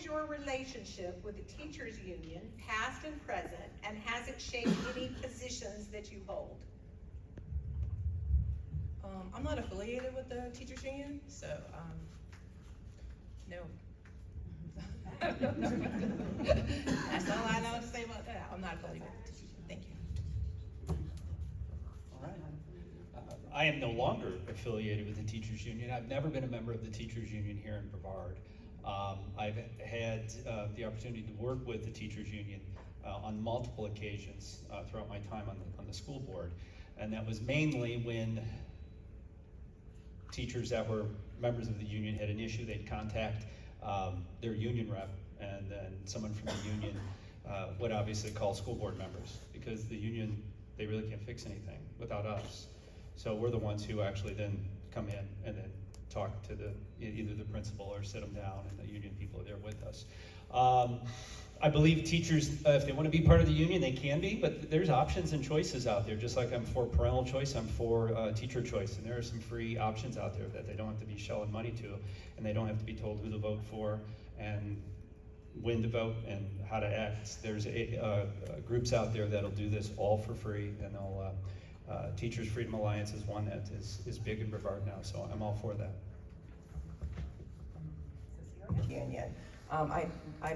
is your relationship with the teachers union, past and present, and has it shaped any positions that you hold? I'm not affiliated with the teachers union, so no. That's all I know to say about that. I'm not affiliated with the teachers union. Thank you. All right. I am no longer affiliated with the teachers union. I've never been a member of the teachers union here in Brevard. I've had the opportunity to work with the teachers union on multiple occasions throughout my time on the school board, and that was mainly when teachers that were members of the union had an issue. They'd contact their union rep, and then someone from the union would obviously call school board members, because the union, they really can't fix anything without us. So we're the ones who actually then come in and then talk to either the principal or sit them down, and the union people are there with us. I believe teachers, if they want to be part of the union, they can be, but there's options and choices out there. Just like I'm for parental choice, I'm for teacher choice, and there are some free options out there that they don't have to be shelling money to, and they don't have to be told who to vote for and when to vote and how to act. There's groups out there that'll do this all for free, and they'll, Teachers Freedom Alliance is one that is big in Brevard now, so I'm all for that. Union. I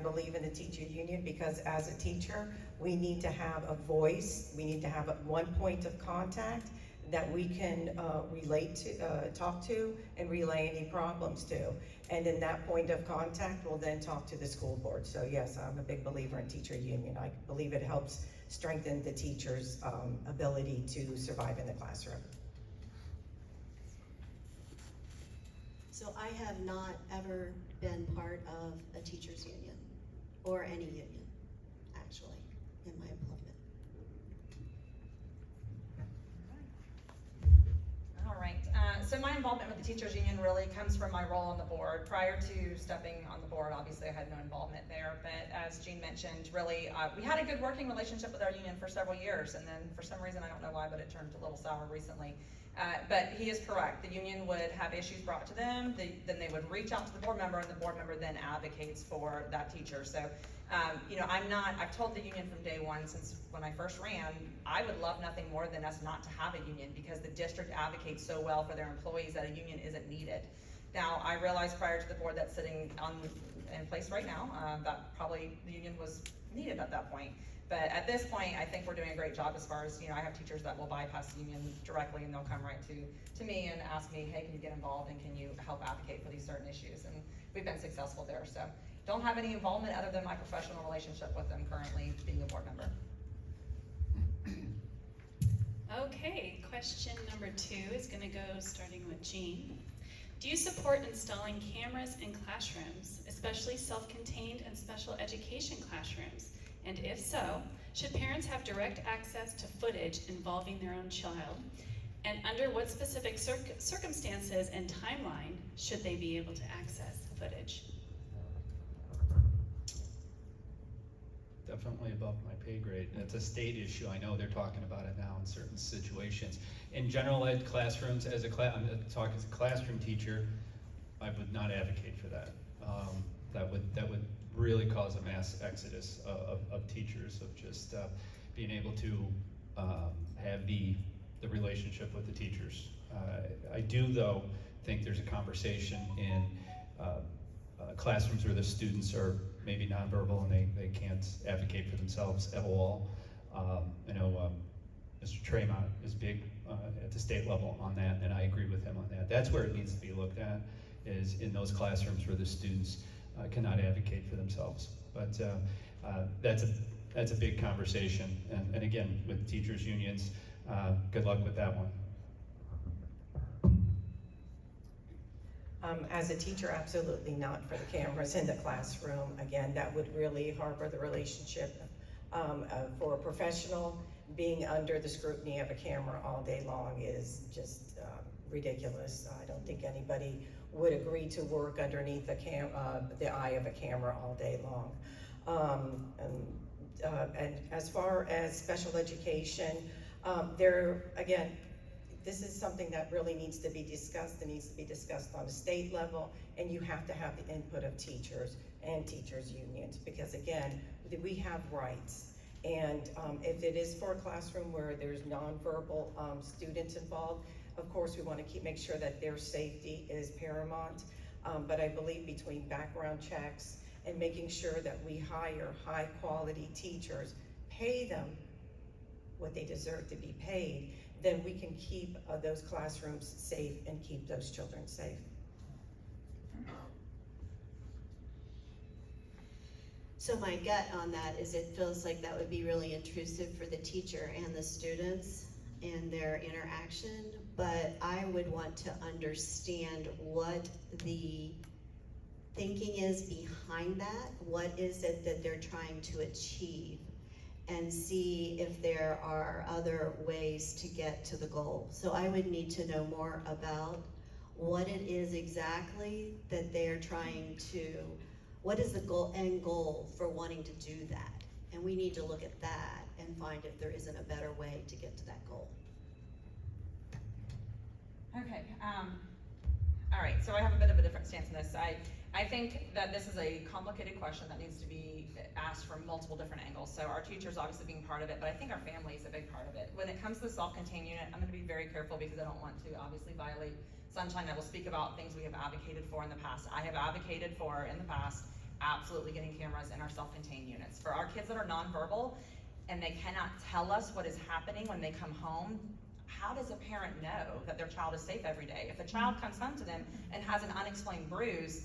believe in the teacher union because as a teacher, we need to have a voice. We need to have one point of contact that we can relate to, talk to, and relay any problems to. And then that point of contact will then talk to the school board. So yes, I'm a big believer in teacher union. I believe it helps strengthen the teacher's ability to survive in the classroom. So I have not ever been part of a teachers union or any union, actually, in my employment. All right, so my involvement with the teachers union really comes from my role on the board. Prior to stepping on the board, obviously I had no involvement there, but as Gene mentioned, really, we had a good working relationship with our union for several years, and then for some reason, I don't know why, but it turned a little sour recently. But he is correct. The union would have issues brought to them, then they would reach out to the board member, and the board member then advocates for that teacher. So, you know, I've told the union from day one, since when I first ran, I would love nothing more than us not to have a union, because the district advocates so well for their employees that a union isn't needed. Now, I realized prior to the board that's sitting in place right now, that probably the union was needed at that point. But at this point, I think we're doing a great job as far as, you know, I have teachers that will bypass the union directly, and they'll come right to me and ask me, hey, can you get involved and can you help advocate for these certain issues? And we've been successful there. So don't have any involvement other than my professional relationship with them currently being a board member. Okay, question number 2 is going to go starting with Gene. Do you support installing cameras in classrooms, especially self-contained and special education classrooms? And if so, should parents have direct access to footage involving their own child? And under what specific circumstances and timeline should they be able to access footage? Definitely above my pay grade. It's a state issue. I know they're talking about it now in certain situations. In general ed classrooms, I'm talking as a classroom teacher, I would not advocate for that. That would really cause a mass exodus of teachers, of just being able to have the relationship with the teachers. I do, though, think there's a conversation in classrooms where the students are maybe nonverbal and they can't advocate for themselves at all. I know Mr. Tremont is big at the state level on that, and I agree with him on that. That's where it needs to be looked at, is in those classrooms where the students cannot advocate for themselves. But that's a big conversation, and again, with teachers unions, good luck with that one. As a teacher, absolutely not for the cameras in the classroom. Again, that would really harbor the relationship. For a professional, being under the scrutiny of a camera all day long is just ridiculous. I don't think anybody would agree to work underneath the eye of a camera all day long. And as far as special education, again, this is something that really needs to be discussed. It needs to be discussed on a state level, and you have to have the input of teachers. and teachers unions, because again, we have rights. And if it is for a classroom where there's nonverbal students involved, of course we want to make sure that their safety is paramount. But I believe between background checks and making sure that we hire high quality teachers, pay them what they deserve to be paid, then we can keep those classrooms safe and keep those children safe. So my gut on that is it feels like that would be really intrusive for the teacher and the students in their interaction, but I would want to understand what the thinking is behind that. What is it that they're trying to achieve? And see if there are other ways to get to the goal. So I would need to know more about what it is exactly that they're trying to, what is the end goal for wanting to do that? And we need to look at that and find if there isn't a better way to get to that goal. Okay, all right, so I have a bit of a different stance on this. I think that this is a complicated question that needs to be asked from multiple different angles. So our teachers obviously being part of it, but I think our family is a big part of it. When it comes to the self-contained unit, I'm gonna be very careful because I don't want to obviously violate sunshine. I will speak about things we have advocated for in the past. I have advocated for in the past absolutely getting cameras in our self-contained units. For our kids that are nonverbal and they cannot tell us what is happening when they come home, how does a parent know that their child is safe every day? If a child comes home to them and has an unexplained bruise,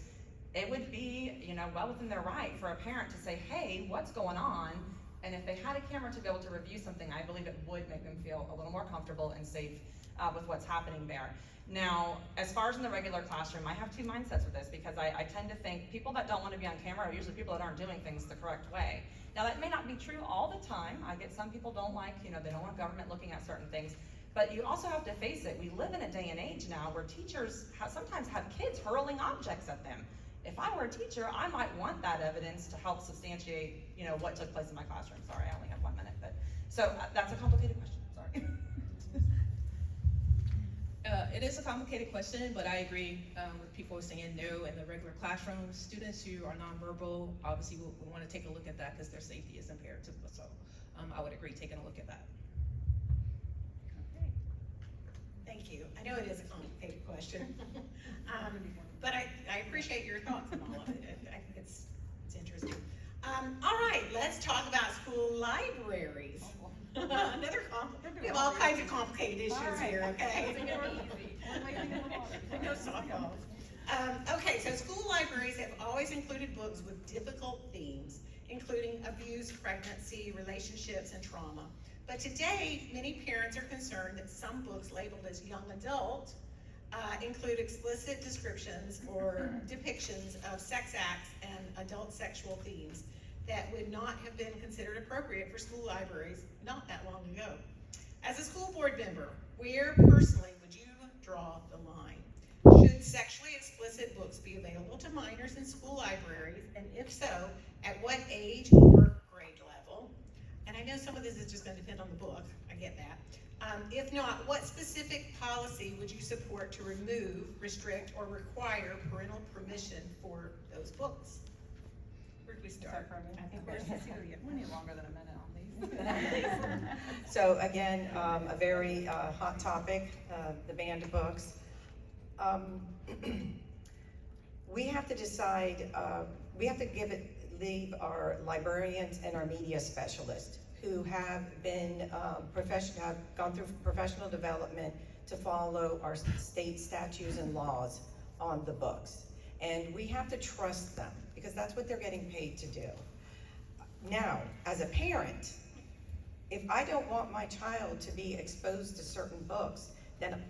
it would be, well within their right for a parent to say, hey, what's going on? And if they had a camera to be able to review something, I believe it would make them feel a little more comfortable and safe with what's happening there. Now, as far as in the regular classroom, I have two mindsets with this because I tend to think people that don't want to be on camera are usually people that aren't doing things the correct way. Now, that may not be true all the time. I get some people don't like, they don't want government looking at certain things. But you also have to face it. We live in a day and age now where teachers sometimes have kids hurling objects at them. If I were a teacher, I might want that evidence to help substantiate, what took place in my classroom. Sorry, I only have 1 minute, but so that's a complicated question. Sorry. It is a complicated question, but I agree with people saying no in the regular classroom. Students who are nonverbal, obviously we want to take a look at that because their safety is imperative. So I would agree taking a look at that. Okay. Thank you. I know it is a complicated question, but I appreciate your thoughts on all of it. I think it's interesting. All right, let's talk about school libraries. Another we have all kinds of complicated issues here, okay? No softballs. Okay, so school libraries have always included books with difficult themes, including abuse, pregnancy, relationships, and trauma. But today, many parents are concerned that some books labeled as young adult include explicit descriptions or depictions of sex acts and adult sexual themes that would not have been considered appropriate for school libraries not that long ago. As a school board member, where personally would you draw the line? Should sexually explicit books be available to minors in school libraries, and if so, at what age or grade level? And I know some of this is just going to depend on the book, I get that. If not, what specific policy would you support to remove, restrict, or require parental permission for those books? Where do we start? I think we're Cecilia. We need longer than a minute on these. So again, a very hot topic, the banned books. We have to decide, we have to leave our librarians and our media specialists who have been have gone through professional development to follow our state statutes and laws on the books. And we have to trust them because that's what they're getting paid to do. Now, as a parent, if I don't want my child to be exposed to certain books, then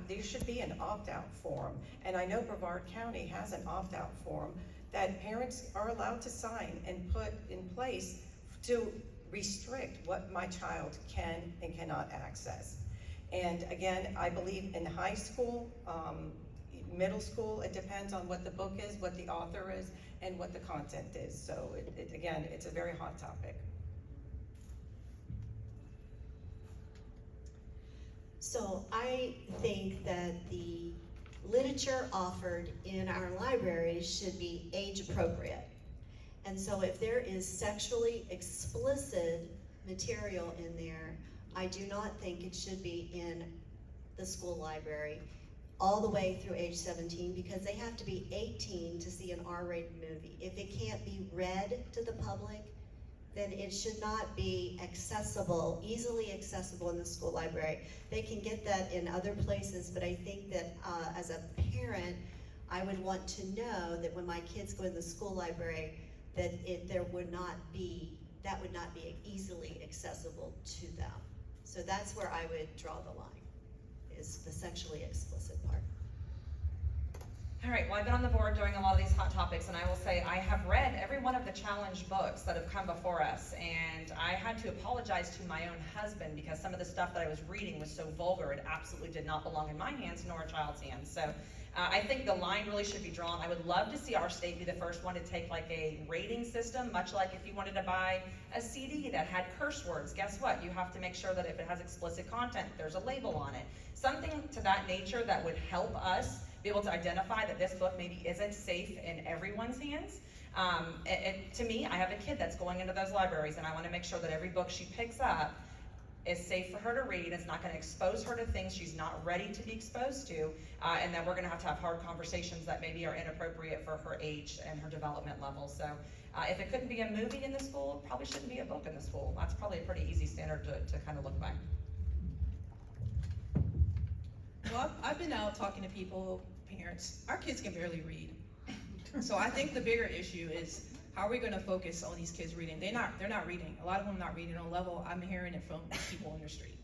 there should be an opt-out form. And I know Brevard County has an opt-out form that parents are allowed to sign and put in place to restrict what my child can and cannot access. And again, I believe in high school, middle school, it depends on what the book is, what the author is, and what the content is. So again, it's a very hot topic. So I think that the literature offered in our libraries should be age appropriate. And so if there is sexually explicit material in there, I do not think it should be in the school library all the way through age 17, because they have to be 18 to see an R-rated movie. If it can't be read to the public, then it should not be accessible, easily accessible in the school library. They can get that in other places, but I think that as a parent, I would want to know that when my kids go in the school library, that that would not be easily accessible to them. So that's where I would draw the line, is the sexually explicit part. All right, well, I've been on the board doing a lot of these hot topics, and I will say I have read every one of the challenge books that have come before us, and I had to apologize to my own husband because some of the stuff that I was reading was so vulgar, it absolutely did not belong in my hands nor a child's hands. So I think the line really should be drawn. I would love to see our state be the first one to take like a rating system, much like if you wanted to buy a CD that had curse words. Guess what? You have to make sure that if it has explicit content, there's a label on it. Something to that nature that would help us be able to identify that this book maybe isn't safe in everyone's hands. To me, I have a kid that's going into those libraries, and I want to make sure that every book she picks up is safe for her to read. It's not going to expose her to things she's not ready to be exposed to, and that we're going to have hard conversations that maybe are inappropriate for her age and her development level. So if it couldn't be a movie in the school, it probably shouldn't be a book in the school. That's probably a pretty easy standard to kind of look by. Well, I've been out talking to people, parents. Our kids can barely read. So I think the bigger issue is, how are we going to focus on these kids reading? They're not reading. A lot of them are not reading on level. I'm hearing it from people in the street.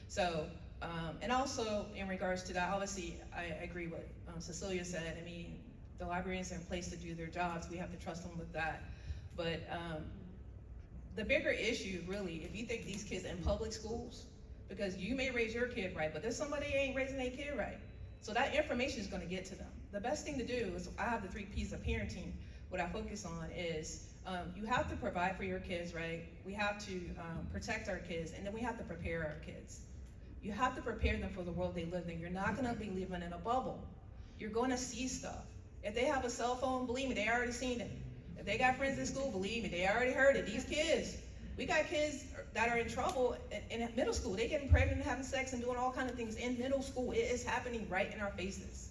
So, and also in regards to that, obviously I agree with what Cecilia said. I mean, the librarians are in place to do their jobs. We have to trust them with that. But the bigger issue, really, if you think these kids in public schools, because you may raise your kid right, but there's somebody ain't raising their kid right. So that information is going to get to them. The best thing to do is, I have the 3 P's of parenting. What I focus on is, you have to provide for your kids, right? We have to protect our kids, and then we have to prepare our kids. You have to prepare them for the world they live in. You're not going to be living in a bubble. You're going to see stuff. If they have a cell phone, believe me, they already seen it. If they got friends in school, believe me, they already heard it. These kids, we got kids that are in trouble in middle school. They getting pregnant, having sex, and doing all kinds of things in middle school. It is happening right in our faces.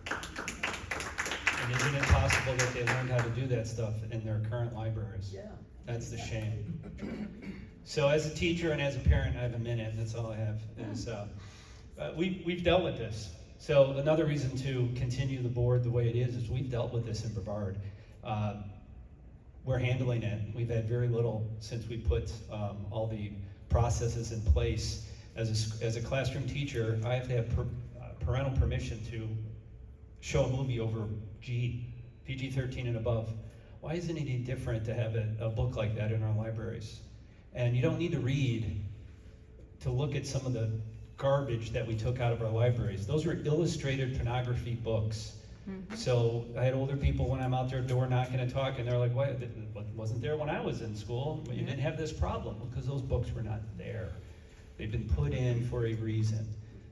And isn't it possible that they learned how to do that stuff in their current libraries? Yeah. That's the shame. So as a teacher and as a parent, I have a minute, and that's all I have, is we've dealt with this. So another reason to continue the board the way it is we've dealt with this in Brevard. We're handling it. We've had very little since we put all the processes in place. As a classroom teacher, I have to have parental permission to show a movie over PG-13 and above. Why isn't it any different to have a book like that in our libraries? And you don't need to read to look at some of the garbage that we took out of our libraries. Those were illustrated pornography books. Mm-hmm. So I had older people when I'm out there door knocking and talking, they're like, what wasn't there when I was in school? You didn't have this problem, because those books were not there. They've been put in for a reason.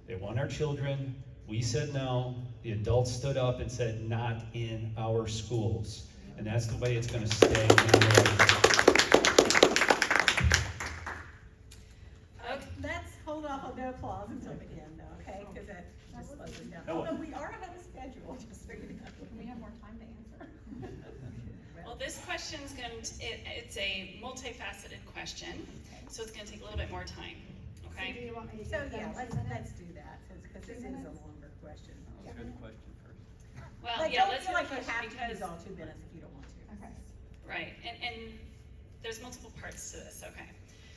They want our children. We said no. The adults stood up and said, not in our schools. And that's the way it's going to stay. Let's hold off on the applause until the end, okay? Because that just slows it down. Although we are ahead of schedule, just so you know. We have more time to answer. Well, this question's it's a multifaceted question, so it's gonna take a little bit more time, okay? So do you want me to? So yeah, let's do that, because this is a longer question. Let's do the question first. Well, But yeah, don't let's feel do like the you question have to because, use all 2 minutes if you don't want to. Okay. right, and there's multiple parts to this, okay?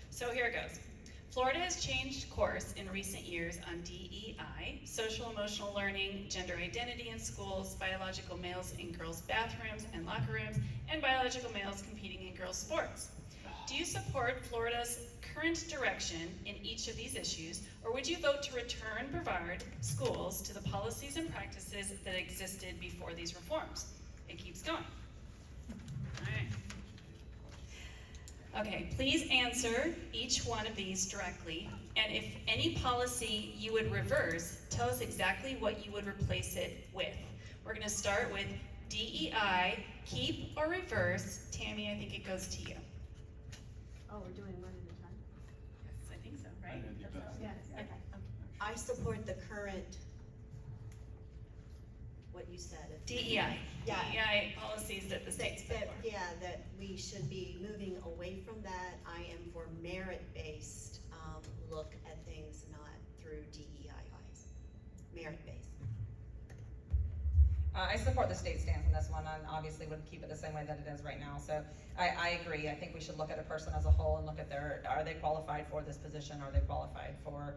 So here it goes. Florida has changed course in recent years on DEI, social emotional learning, gender identity in schools, biological males in girls' bathrooms and locker rooms, and biological males competing in girls' sports. Do you support Florida's current direction in each of these issues, or would you vote to return Brevard schools to the policies and practices that existed before these reforms? It keeps going. All right. Okay, please answer each one of these directly And if any policy you would reverse, tell us exactly what you would replace it with. We're gonna start with DEI, keep or reverse. Tammy, I think it goes to you. Oh, we're doing one at a time? Yes, I think so, right? Yes, okay. I support the current, what you said. DEI, Yeah. DEI policies that the state's put That, forward. yeah, that we should be moving away from that. I am for merit-based, look at things, not through DEI eyes. Merit-based. I support the state stance on this one, and obviously would keep it the same way that it is right now, so I agree. I think we should look at a person as a whole and look at are they qualified for this position, are they qualified for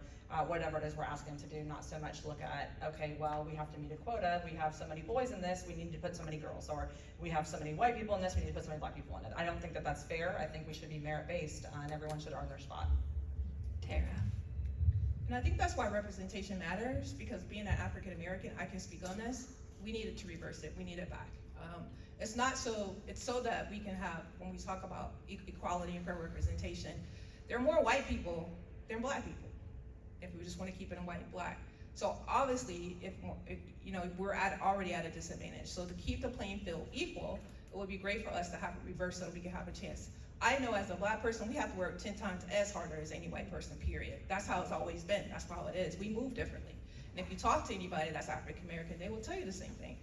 whatever it is we're asking them to do, not so much look at, okay, well, we have to meet a quota, we have so many boys in this, we need to put so many girls, or we have so many white people in this, we need to put so many black people in it. I don't think that that's fair. I think we should be merit-based, and everyone should earn their spot. Tara. And I think that's why representation matters, because being an African American, I can speak on this. We needed to reverse it. We need it back. It's so that we can have, when we talk about equality and fair representation, there are more white people than black people, if we just want to keep it in white and black. So obviously, if we're already at a disadvantage. So to keep the playing field equal, it would be great for us to have a reverse so that we can have a chance. I know as a black person, we have to work 10 times as harder as any white person, period. That's how it's always been. That's how it is. We move differently. And if you talk to anybody that's African American, they will tell you the same thing.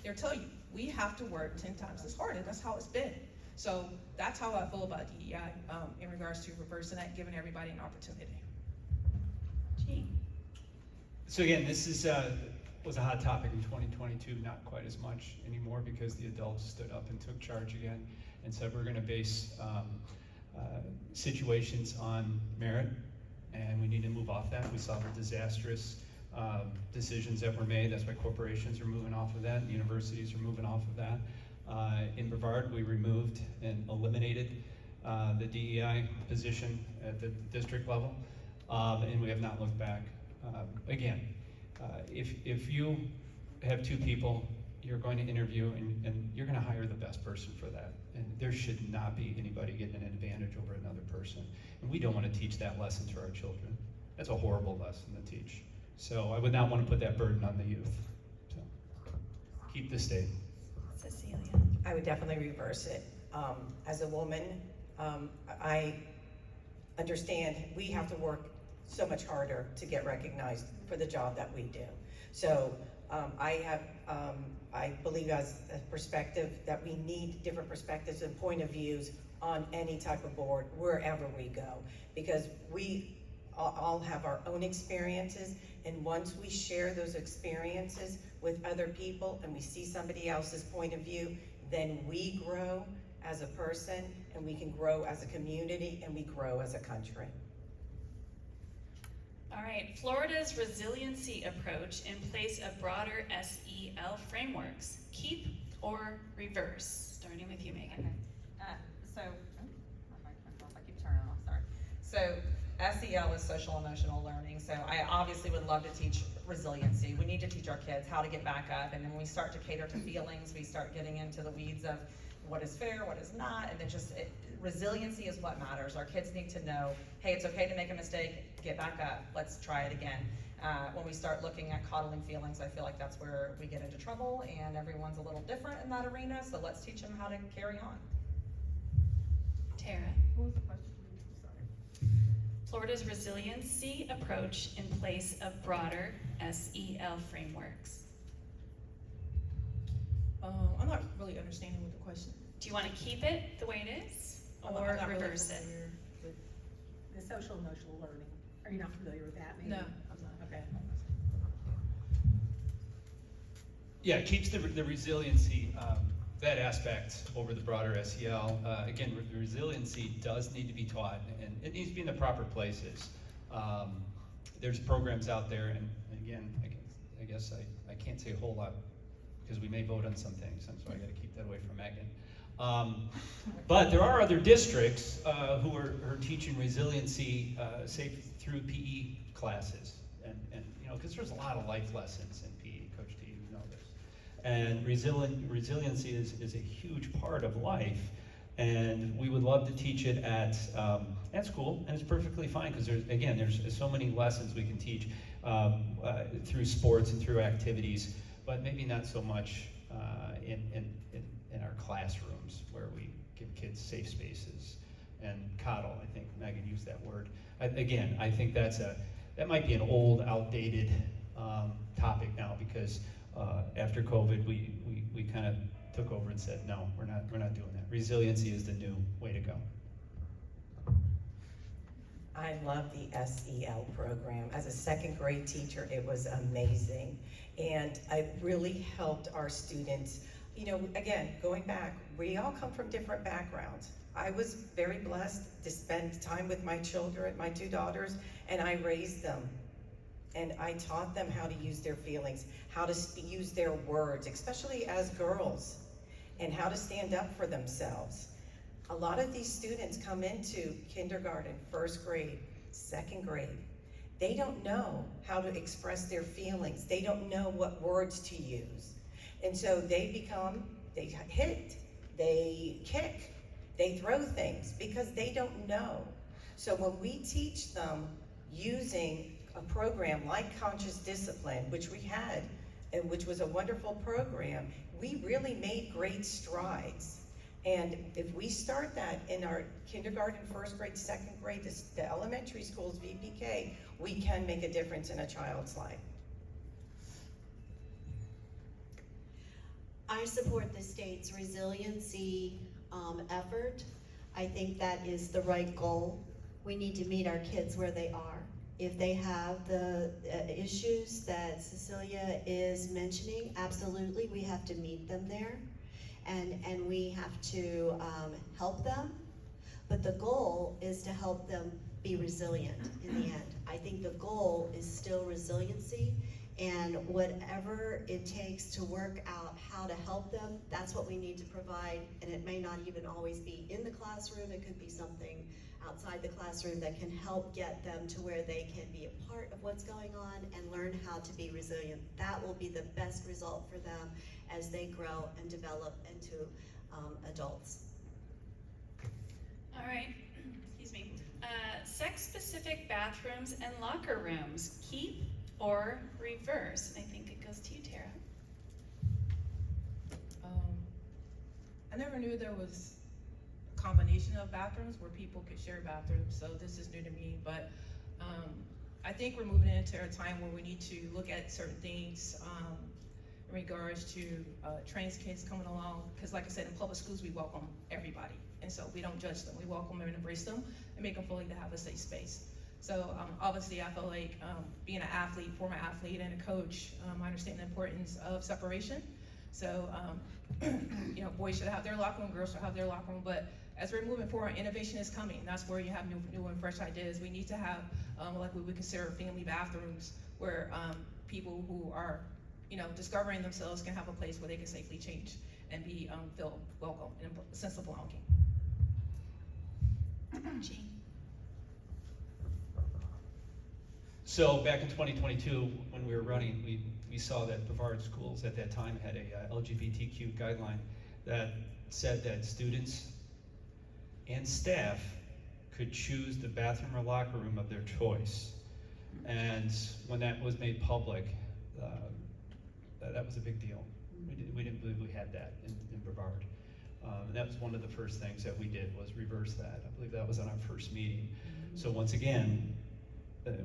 They'll tell you, we have to work 10 times as hard, and that's how it's been. So that's how I feel about DEI in regards to reversing that, giving everybody an opportunity. Gene. So again, this was a hot topic in 2022, not quite as much anymore because the adults stood up and took charge again and said we're gonna base situations on merit, and we need to move off that. We saw the disastrous decisions that were made. That's why corporations are moving off of that, and universities are moving off of that. In Brevard, we removed and eliminated the DEI position at the district level, and we have not looked back. Again, if you have two people, you're going to interview and you're going to hire the best person for that. And there should not be anybody getting an advantage over another person. And we don't want to teach that lesson to our children. That's a horrible lesson to teach. So I would not want to put that burden on the youth. So keep the state. Cecilia. I would definitely reverse it. As a woman, I understand we have to work so much harder to get recognized for the job that we do. So I believe as a perspective that we need different perspectives and point of views on any type of board, wherever we go, because we all have our own experiences, and once we share those experiences with other people and we see somebody else's point of view, then we grow as a person, and we can grow as a community, and we grow as a country. All right, Florida's resiliency approach in place of broader SEL frameworks. Keep or reverse? Starting with you, Megan. Okay. I keep turning off, sorry. So SEL is social emotional learning. So I obviously would love to teach resiliency. We need to teach our kids how to get back up. And then when we start to cater to feelings, we start getting into the weeds of what is fair, what is not. And resiliency is what matters. Our kids need to know, hey, it's okay to make a mistake, get back up, let's try it again. When we start looking at coddling feelings, I feel like that's where we get into trouble, and everyone's a little different in that arena, so let's teach them how to carry on. Tara. What was the question? Sorry. Florida's resiliency approach in place of broader SEL frameworks. I'm not really understanding what the question is. Do you want to keep it the way it is, I'm or not really reverse it? familiar with- The social emotional learning. Are you not familiar with that, maybe? No, I'm not. Okay. Yeah, it keeps the resiliency, that aspect over the broader SEL. Again, the resiliency does need to be taught, and it needs to be in the proper places. There's programs out there, and again, I guess I can't say a whole lot because we may vote on some things, and so I got to keep that away from Megan. But there are other districts who are teaching resiliency, say through PE classes, and because there's a lot of life lessons in PE. Coach T, you know this. And resiliency is a huge part of life. And we would love to teach it at school, and it's perfectly fine, because there's so many lessons we can teach through sports and through activities, but maybe not so much in our classrooms, where we give kids safe spaces and coddle. I think Megan used that word. I think that might be an old, outdated topic now, because after COVID, we kind of took over and said, no, we're not doing that. Resiliency is the new way to go. I love the SEL program. As a second grade teacher, it was amazing. And it really helped our students. You know, again, going back, we all come from different backgrounds. I was very blessed to spend time with my children, my two daughters, and I raised them. And I taught them how to use their feelings, how to use their words, especially as girls, and how to stand up for themselves. A lot of these students come into kindergarten, first grade, second grade. They don't know how to express their feelings. They don't know what words to use. And so they hit, they kick, they throw things because they don't know. So when we teach them using a program like Conscious Discipline, which we had, and which was a wonderful program, we really made great strides. And if we start that in our kindergarten, first grade, second grade, the elementary schools, VPK, we can make a difference in a child's life. I support the state's resiliency effort. I think that is the right goal. We need to meet our kids where they are. If they have the issues that Cecilia is mentioning, absolutely, we have to meet them there, and we have to help them. But the goal is to help them be resilient in the end. I think the goal is still resiliency, and whatever it takes to work out how to help them, that's what we need to provide. And it may not even always be in the classroom. It could be something outside the classroom that can help get them to where they can be a part of what's going on and learn how to be resilient. That will be the best result for them as they grow and develop into adults. All right, excuse me. Sex-specific bathrooms and locker rooms, keep or reverse? I think it goes to you, Tara. I never knew there was a combination of bathrooms where people could share bathrooms, so this is new to me, but I think we're moving into a time where we need to look at certain things in regards to trans kids coming along, because like I said, in public schools, we welcome everybody, and so we don't judge them. We welcome them and embrace them and make them feel like they have a safe space. So obviously I feel like being an athlete, former athlete and a coach, I understand the importance of separation. So, you know, boys should have their locker room, girls should have their locker room, but as we're moving forward, innovation is coming. That's where you have new and fresh ideas. We need to have like what we consider family bathrooms, where people who are, you know, discovering themselves can have a place where they can safely change and be feel welcome and a sense of belonging. Gene. So back in 2022, when we were running, we saw that Brevard schools at that time had a LGBTQ guideline that said that students and staff could choose the bathroom or locker room of their choice. And when that was made public, that was a big deal. We didn't believe we had that in Brevard. And that was one of the first things that we did, was reverse that. I believe that was on our first meeting. So once again,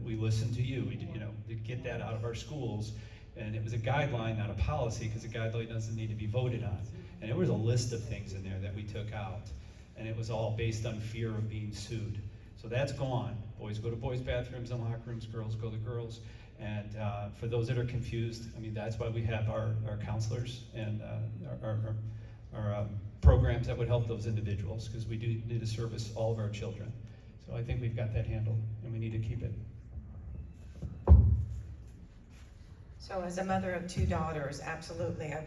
we listened to you, to get that out of our schools. And it was a guideline, not a policy, because a guideline doesn't need to be voted on. And there was a list of things in there that we took out. And it was all based on fear of being sued. So that's gone. Boys go to boys' bathrooms and locker rooms, girls go to girls. And for those that are confused, I mean, that's why we have our counselors and our programs that would help those individuals, because we do need to service all of our children. So I think we've got that handled, and we need to keep it. So as a mother of two daughters, absolutely, I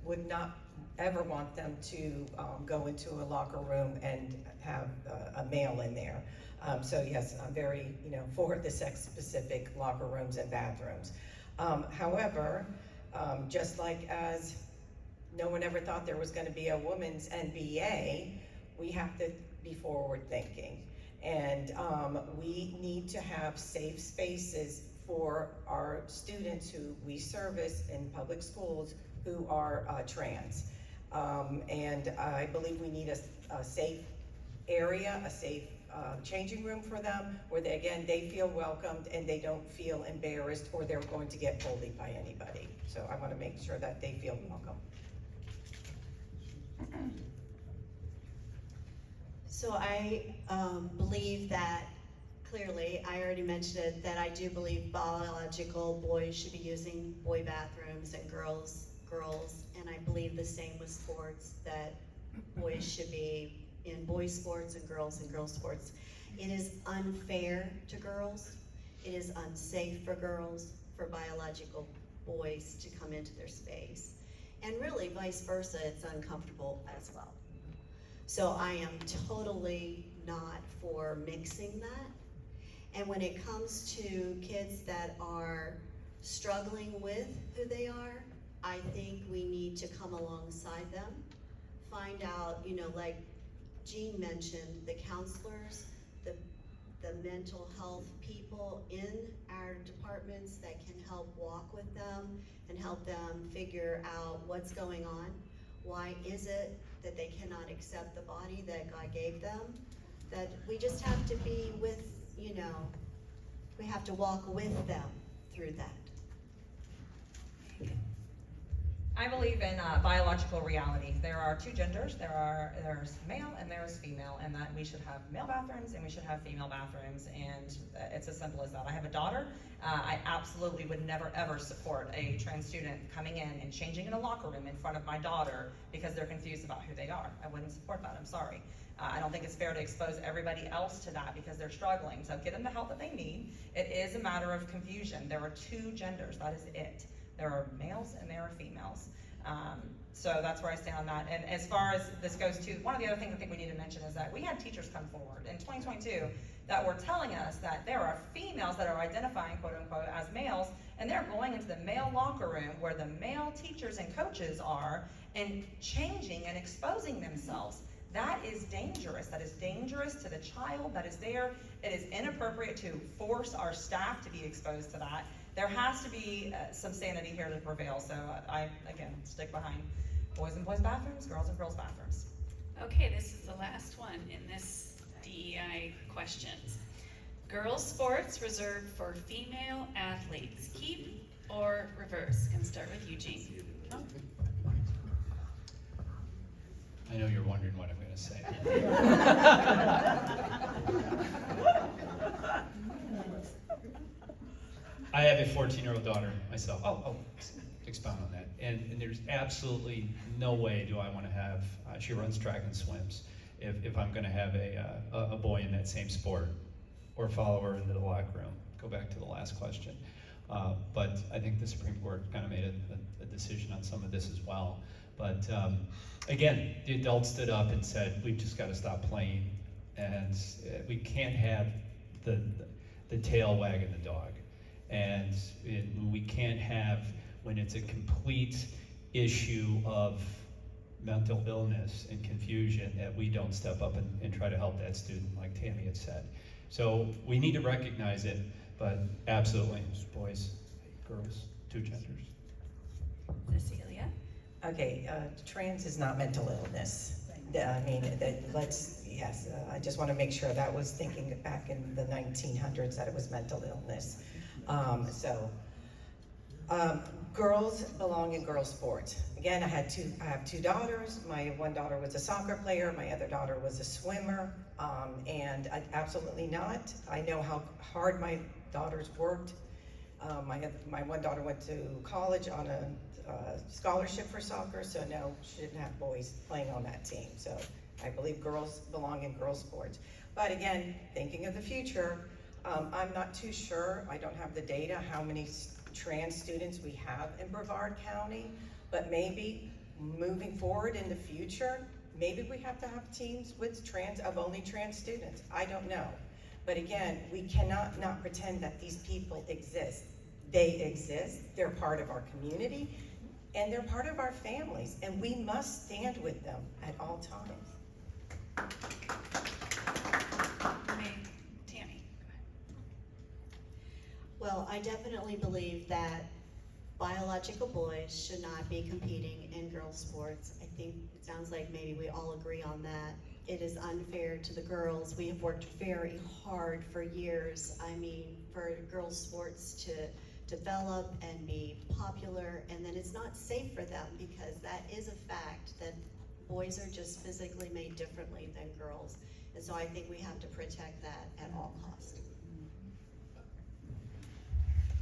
would not ever want them to go into a locker room and have a male in there. So yes, I'm very, for the sex-specific locker rooms and bathrooms. However, just like as no one ever thought there was going to be a women's NBA, we have to be forward thinking. And we need to have safe spaces for our students who we service in public schools who are trans. And I believe we need a safe area, a safe changing room for them, where they, again, they feel welcomed and they don't feel embarrassed or they're going to get bullied by anybody. So I want to make sure that they feel welcome. So I believe that, clearly, I already mentioned it, that I do believe biological boys should be using boy bathrooms and girls, and I believe the same with sports, that boys should be in boys sports and girls in girls sports. It is unfair to girls. It is unsafe for girls, for biological boys to come into their space. And really, vice versa, it's uncomfortable as well. So I am totally not for mixing that. And when it comes to kids that are struggling with who they are, I think we need to come alongside them, find out, you know, like Gene mentioned, the counselors, the mental health people in our departments that can help walk with them and help them figure out what's going on. Why is it that they cannot accept the body that God gave them? That we just have to be with, you know, we have to walk with them through that. I believe in biological reality. There are two genders. There's male and there's female, and that we should have male bathrooms and we should have female bathrooms, and it's as simple as that. I have a daughter. I absolutely would never ever support a trans student coming in and changing in a locker room in front of my daughter because they're confused about who they are. I wouldn't support that. I'm sorry. I don't think it's fair to expose everybody else to that because they're struggling. So get them the help that they need. It is a matter of confusion. There are two genders. That is it. There are males and there are females. So that's where I stand on that. And as far as this goes to, one of the other things I think we need to mention is that we had teachers come forward in 2022 that were telling us that there are females that are identifying, quote unquote, as males, and they're going into the male locker room where the male teachers and coaches are and changing and exposing themselves. That is dangerous. That is dangerous to the child that is there. It is inappropriate to force our staff to be exposed to that. There has to be some sanity here to prevail. So I, again, stick behind boys and boys bathrooms, girls and girls bathrooms. Okay, this is the last one in this DEI questions. Girls sports reserved for female athletes. Keep or reverse? Can start with Eugene. I know you're wondering what I'm going to say. I have a 14-year-old daughter myself. I'll expound on that. And there's absolutely no way do I want to have, she runs track and swims, if I'm going to have a boy in that same sport or follow her into the locker room. Go back to the last question. But I think the Supreme Court kind of made a decision on some of this as well. But again, the adults stood up and said, we've just got to stop playing, and we can't have the tail wagging the dog. And we can't have, when it's a complete issue of mental illness and confusion, that we don't step up and try to help that student, like Tammy had said. So we need to recognize it, but absolutely, boys, girls, two genders. Cecilia? Okay, trans is not mental illness. I mean, yes, I just want to make sure that was thinking back in the 1900s that it was mental illness. Girls belong in girls sports. Again, I have two daughters. My one daughter was a soccer player. My other daughter was a swimmer. And absolutely not. I know how hard my daughters worked. My one daughter went to college on a scholarship for soccer, so no, she didn't have boys playing on that team. So I believe girls belong in girls sports. But again, thinking of the future, I'm not too sure. I don't have the data how many trans students we have in Brevard County, but maybe moving forward in the future, maybe we have to have teams with only trans students. I don't know. But again, we cannot not pretend that these people exist. They exist, they're part of our community, and they're part of our families, and we must stand with them at all times. Tammy. Well, I definitely believe that biological boys should not be competing in girls' sports. I think it sounds like maybe we all agree on that. It is unfair to the girls. We have worked very hard for years, for girls' sports to develop and be popular, and then it's not safe for them, because that is a fact that boys are just physically made differently than girls. And so I think we have to protect that at all costs.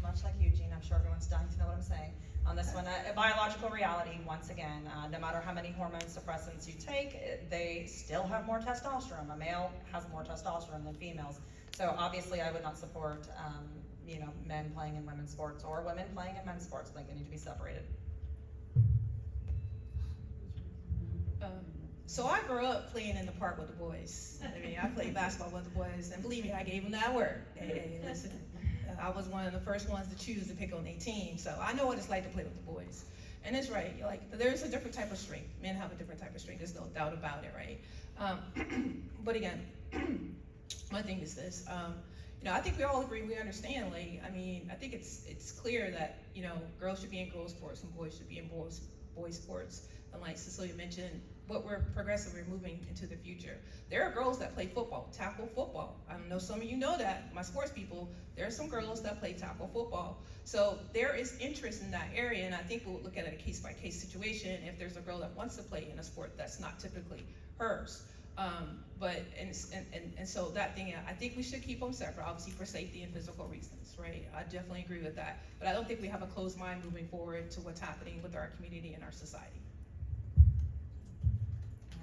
Much like you, Gene, I'm sure everyone's dying to know what I'm saying. On this one, a biological reality, once again, no matter how many hormone suppressants you take, they still have more testosterone. A male has more testosterone than females. So obviously I would not support, men playing in women's sports or women playing in men's sports. I think they need to be separated. So I grew up playing in the park with the boys. I played basketball with the boys, and believe me, I gave them that word. Hey, listen, I was one of the first ones to choose to pick on their team, so I know what it's like to play with the boys. And it's right, there's a different type of strength. Men have a different type of strength, there's no doubt about it, right? But again, my thing is this, I think we all agree, we understand, I think it's clear that, girls should be in girls' sports and boys should be in boys' sports. And like Cecilia mentioned, what we're progressively moving into the future. There are girls that play football, tackle football. I know some of you know that, my sports people, there are some girls that play tackle football. So there is interest in that area, and I think we'll look at it a case-by-case situation if there's a girl that wants to play in a sport that's not typically hers. So that thing, I think we should keep them separate, obviously for safety and physical reasons, right? I definitely agree with that. But I don't think we have a closed mind moving forward to what's happening with our community and our society.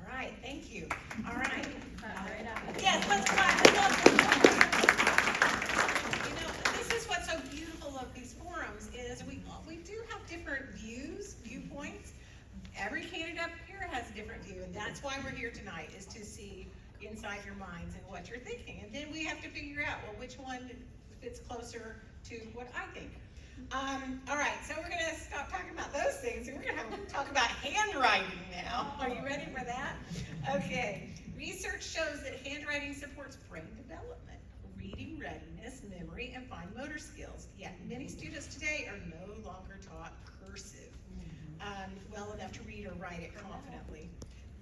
All right, thank you. All right. Right after. Yes, let's clap. This is what's so beautiful of these forums is we do have different viewpoints. Every candidate up here has a different view, and that's why we're here tonight, is to see inside your minds and what you're thinking. And then we have to figure out, well, which one fits closer to what I think. All right, so we're gonna stop talking about those things, and we're gonna talk about handwriting now. Are you ready for that? Okay. Research shows that handwriting supports brain development, reading readiness, memory, and fine motor skills. Yet many students today are no longer taught cursive well enough to read or write it confidently.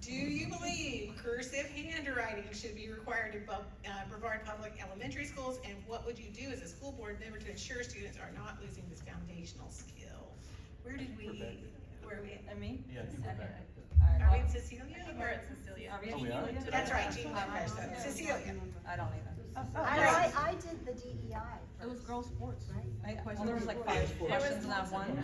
Do you believe cursive handwriting should be required in Brevard Public Elementary Schools? And what would you do as a school board member to ensure students are not losing this foundational skill? Where are we at? Me? Yeah, I think we're back. Are we at Cecilia? We're at Cecilia. Oh, we are? That's right, Gene Trent. Cecilia. I don't either. I did the DEI. It was girls' sports, right? Well, there was like 5 questions in that one.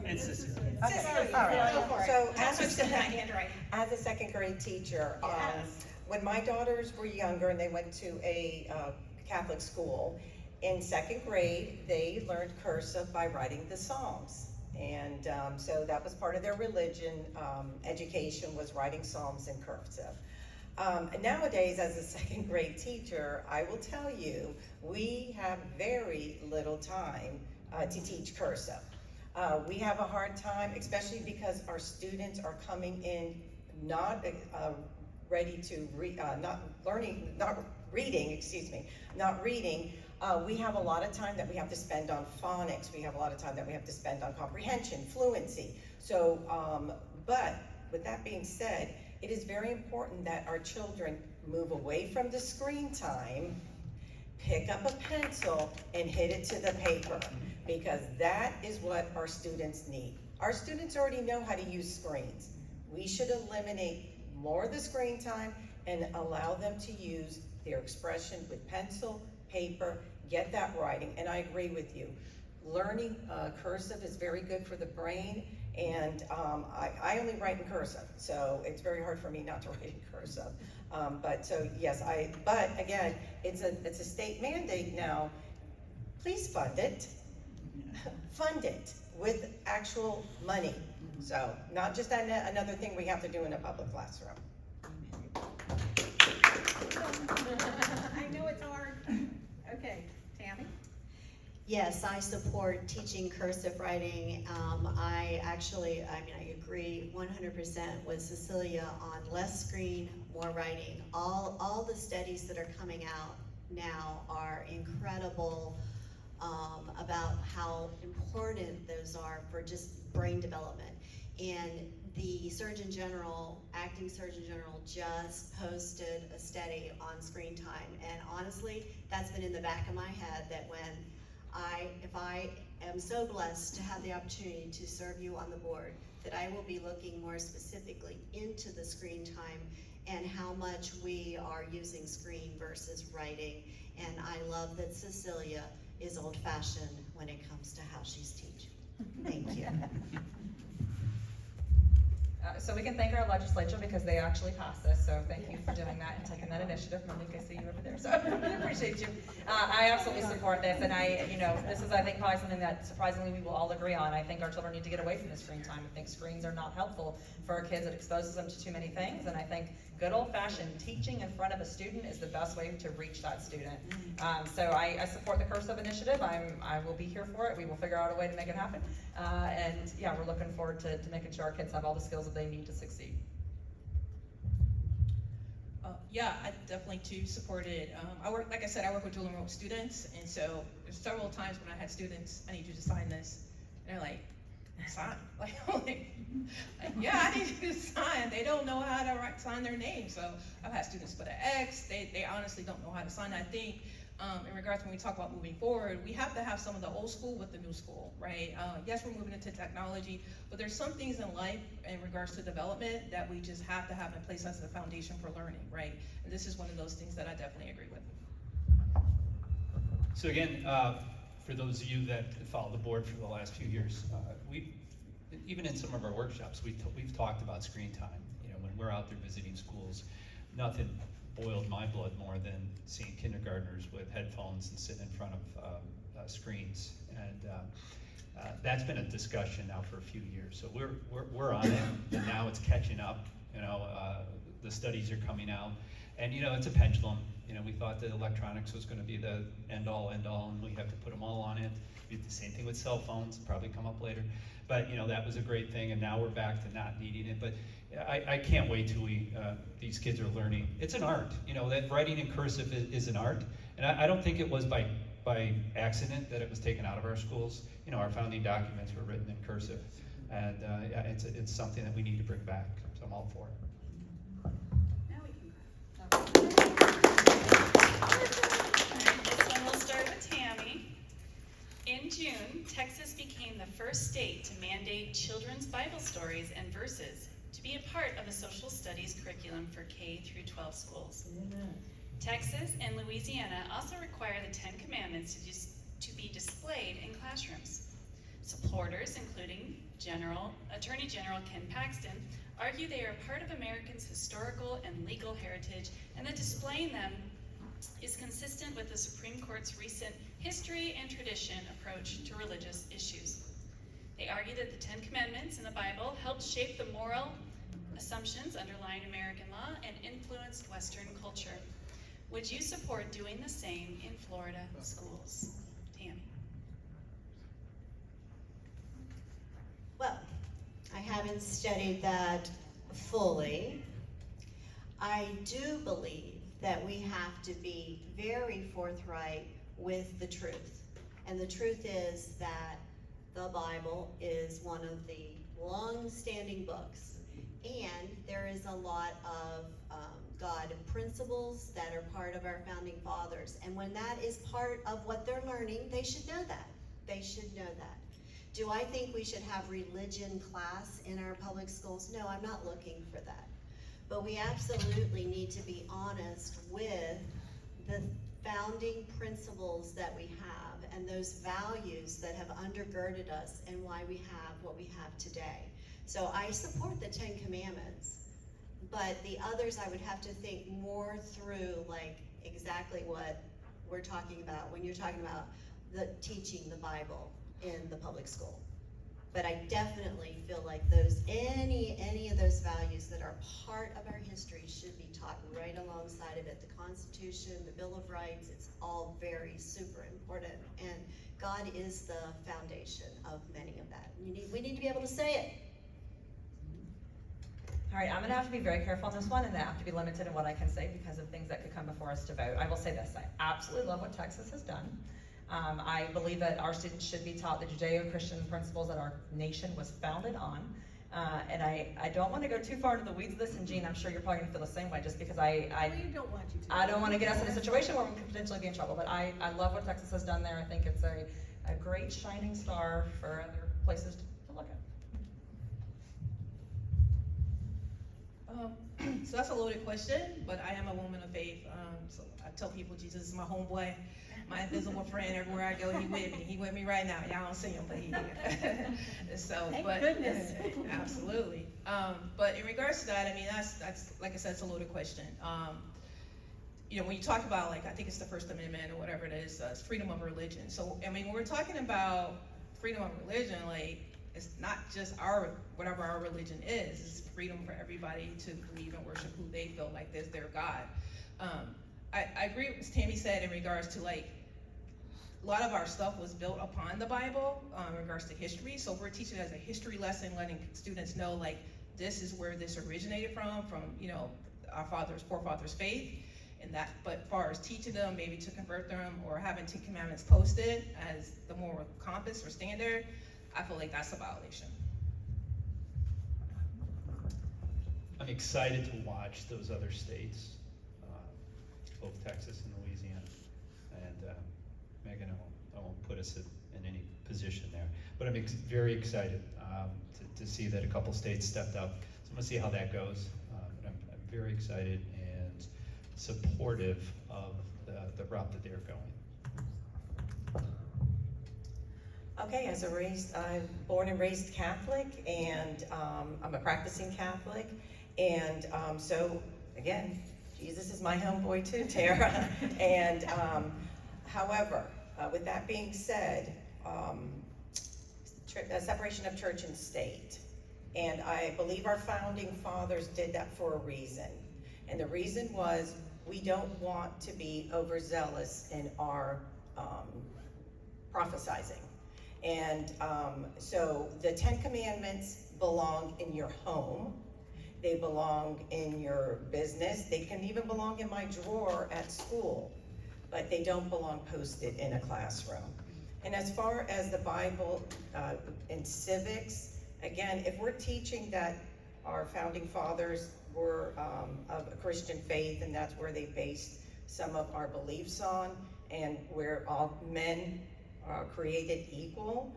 It's Cecilia. Cecilia, All right. go for it. So That's what's in that handwriting. as a second grade teacher, Yes. when my daughters were younger and they went to a Catholic school, in second grade, they learned cursive by writing the Psalms. And so that was part of their religion education, was writing Psalms in cursive. Nowadays, as a second grade teacher, I will tell you, we have very little time to teach cursive. We have a hard time, especially because our students are coming in not ready to read, not reading. We have a lot of time that we have to spend on phonics. We have a lot of time that we have to spend on comprehension, fluency. So, but with that being said, it is very important that our children move away from the screen time, pick up a pencil, and hit it to the paper, because that is what our students need. Our students already know how to use screens. We should eliminate more of the screen time and allow them to use their expression with pencil, paper, get that writing. And I agree with you. Learning cursive is very good for the brain. And I only write in cursive, so it's very hard for me not to write in cursive. But again, it's a state mandate now. Please fund it. Fund it with actual money. So not just another thing we have to do in a public classroom. I know it's hard. Okay, Tammy? Yes, I support teaching cursive writing. I agree 100% with Cecilia on less screen, more writing. All the studies that are coming out now are incredible about how important those are for just brain development. And the Surgeon General, Acting Surgeon General, just posted a study on screen time. And honestly, that's been in the back of my head that if I am so blessed to have the opportunity to serve you on the board, that I will be looking more specifically into the screen time and how much we are using screen versus writing. And I love that Cecilia is old-fashioned when it comes to how she's teaching. Thank you. So we can thank our legislature because they actually passed this, so thank you for doing that and taking that initiative. Monique, I see you over there, so I really appreciate you. I absolutely support this, and this is, I think, probably something that surprisingly we will all agree on. I think our children need to get away from the screen time. I think screens are not helpful for our kids. It exposes them to too many things, and I think good old-fashioned teaching in front of a student is the best way to reach that student. So I support the cursive initiative. I will be here for it. We will figure out a way to make it happen. And yeah, we're looking forward to making sure our kids have all the skills that they need to succeed. Yeah, I definitely too support it. Like I said, I work with dual enrolled students, and so there's several times when I had students, I need you to sign this, and they're like, sign? Yeah, I need you to sign. They don't know how to sign their name, so I've had students put an X. They honestly don't know how to sign. I think in regards when we talk about moving forward, we have to have some of the old school with the new school, right? Yes, we're moving into technology, but there's some things in life in regards to development that we just have to have in place as a foundation for learning, right? And this is one of those things that I definitely agree with. So again, for those of you that followed the board for the last few years, even in some of our workshops, we've talked about screen time. When we're out there visiting schools, nothing boiled my blood more than seeing kindergartners with headphones and sitting in front of screens. And that's been a discussion now for a few years. So we're on it, and now it's catching up. The studies are coming out, and it's a pendulum. We thought that electronics was going to be the end all, and we have to put them all on it. We did the same thing with cell phones, probably come up later. But that was a great thing, and now we're back to not needing it. But I can't wait till these kids are learning. It's an art, that writing in cursive is an art. And I don't think it was by accident that it was taken out of our schools. Our founding documents were written in cursive. And it's something that we need to bring back, so I'm all for it. Now we can clap. This one we'll start with Tammy. In June, Texas became the first state to mandate children's Bible stories and verses to be a part of the social studies curriculum for K through 12 schools. Texas and Louisiana also require the 10 Commandments to be displayed in classrooms. Supporters, including Attorney General Ken Paxton, argue they are part of Americans' historical and legal heritage, and that displaying them is consistent with the Supreme Court's recent history and tradition approach to religious issues. They argue that the 10 Commandments in the Bible helped shape the moral assumptions underlying American law and influenced Western culture. Would you support doing the same in Florida schools? Tammy. Well, I haven't studied that fully. I do believe that we have to be very forthright with the truth. And the truth is that the Bible is one of the long-standing books. And there is a lot of God principles that are part of our founding fathers. And when that is part of what they're learning, they should know that. They should know that. Do I think we should have religion class in our public schools? No, I'm not looking for that. But we absolutely need to be honest with the founding principles that we have and those values that have undergirded us and why we have what we have today. So I support the 10 Commandments, but the others I would have to think more through, like exactly what we're talking about when you're talking about the teaching the Bible in the public school. But I definitely feel like any of those values that that are part of our history should be taught right alongside of it. The Constitution, the Bill of Rights, it's all very super important. And God is the foundation of many of that. We need to be able to say it. All right, I'm gonna have to be very careful on this one, and I have to be limited in what I can say because of things that could come before us to vote. I will say this, I absolutely love what Texas has done. I believe that our students should be taught the Judeo-Christian principles that our nation was founded on. And I don't wanna go too far into the weeds of this, and Gene, I'm sure you're probably gonna feel the same way, just because We don't want you to. I don't wanna get us in a situation where we could potentially be in trouble, but I love what Texas has done there. I think it's a great shining star for other places to look at. So that's a loaded question, but I am a woman of faith. So I tell people Jesus is my homeboy, my invisible friend. Everywhere I go, he with me. He with me right now. Y'all don't see him, but he here. So, Thank but goodness. absolutely. But in regards to that, I mean, that's like I said, it's a loaded question. You know, when you talk about, like, I think it's the First Amendment or whatever it is, it's freedom of religion. So, I mean, when we're talking about freedom of religion, like, it's not just whatever our religion is, it's freedom for everybody to believe and worship who they feel like is their God. I agree with what Tammy said in regards to, like, a lot of our stuff was built upon the Bible in regards to history. So we're teaching it as a history lesson, letting students know, like, this is where this originated from, you know, our forefathers' faith. And that, but as far as teaching them, maybe to convert them or having 10 Commandments posted as the moral compass or standard, I feel like that's a violation. I'm excited to watch those other states, both Texas and Louisiana. And Megan, I won't put us in any position there, but I'm very excited to see that a couple states stepped up. So I'm gonna see how that goes. But I'm very excited and supportive of the route that they're going. Okay, I'm born and raised Catholic, and I'm a practicing Catholic, and so again, Jesus is my homeboy too, Tara. And however, with that being said, separation of church and state, and I believe our founding fathers did that for a reason, and the reason was we don't want to be overzealous in our prophesizing. And so the 10 Commandments belong in your home. They belong in your business. They can even belong in my drawer at school, but they don't belong posted in a classroom. And as far as the Bible and civics, again, if we're teaching that our founding fathers were of a Christian faith, and that's where they based some of our beliefs on, and where all men are created equal,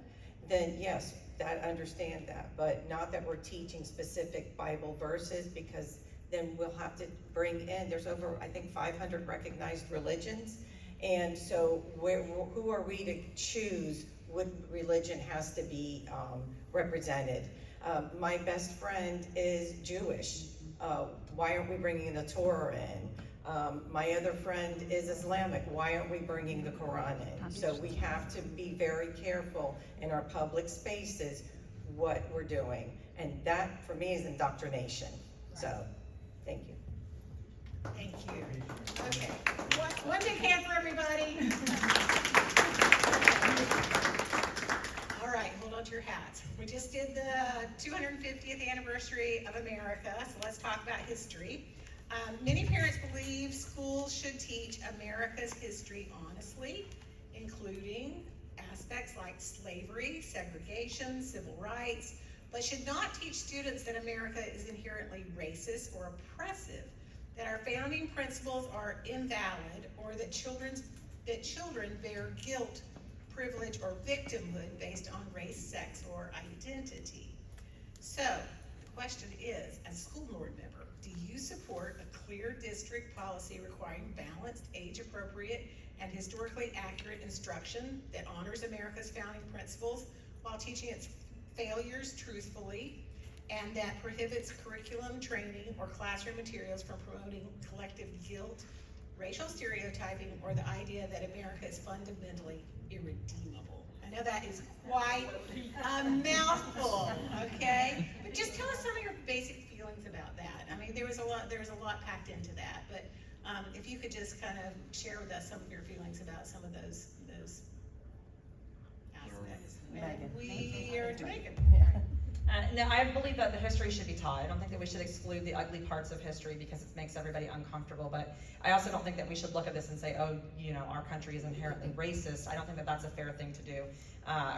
then yes, I understand that, but not that we're teaching specific Bible verses, because then we'll have to bring in, there's over, I think, 500 recognized religions, and so who are we to choose what religion has to be represented? My best friend is Jewish. Why aren't we bringing the Torah in? My other friend is Islamic. Why aren't we bringing the Quran in? So we have to be very careful in our public spaces what we're doing. And that, for me, is indoctrination. So, thank you. Thank you. Okay, one big hand for everybody. All right, hold on to your hats. We just did the 250th anniversary of America, so let's talk about history. Many parents believe schools should teach America's history honestly, including aspects like slavery, segregation, civil rights, but should not teach students that America is inherently racist or oppressive, that our founding principles are invalid, or that children bear guilt, privilege, or victimhood based on race, sex, or identity. So, the question is, as a school board member, do you support a clear district policy requiring balanced, age-appropriate, and historically accurate instruction that honors America's founding principles while teaching its failures truthfully, and that prohibits curriculum, training, or classroom materials from promoting collective guilt, racial stereotyping, or the idea that America is fundamentally irredeemable? I know that is quite a mouthful, okay? But just tell us some of your basic feelings about that. there was a lot packed into that, but, if you could just kind of share with us some of your feelings about some of those aspects. Megan. We are to Megan. No, I believe that the history should be taught. I don't think that we should exclude the ugly parts of history because it makes everybody uncomfortable, but I also don't think that we should look at this and say, oh, you know, our country is inherently racist. I don't think that that's a fair thing to do,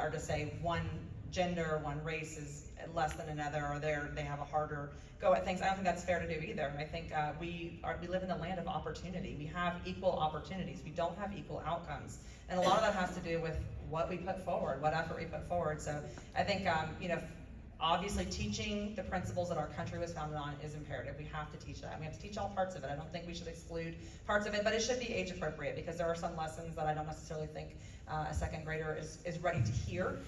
or to say one gender, one race is less than another, or they have a harder go at things. I don't think that's fair to do either. And I think we live in the land of opportunity. We have equal opportunities. We don't have equal outcomes, and a lot of that has to do with what we put forward, what effort we put forward. So I think you know, obviously teaching the principles that our country was founded on is imperative. We have to teach that. We have to teach all parts of it. I don't think we should exclude parts of it, but it should be age appropriate, because there are some lessons that I don't necessarily think a second grader is ready to hear,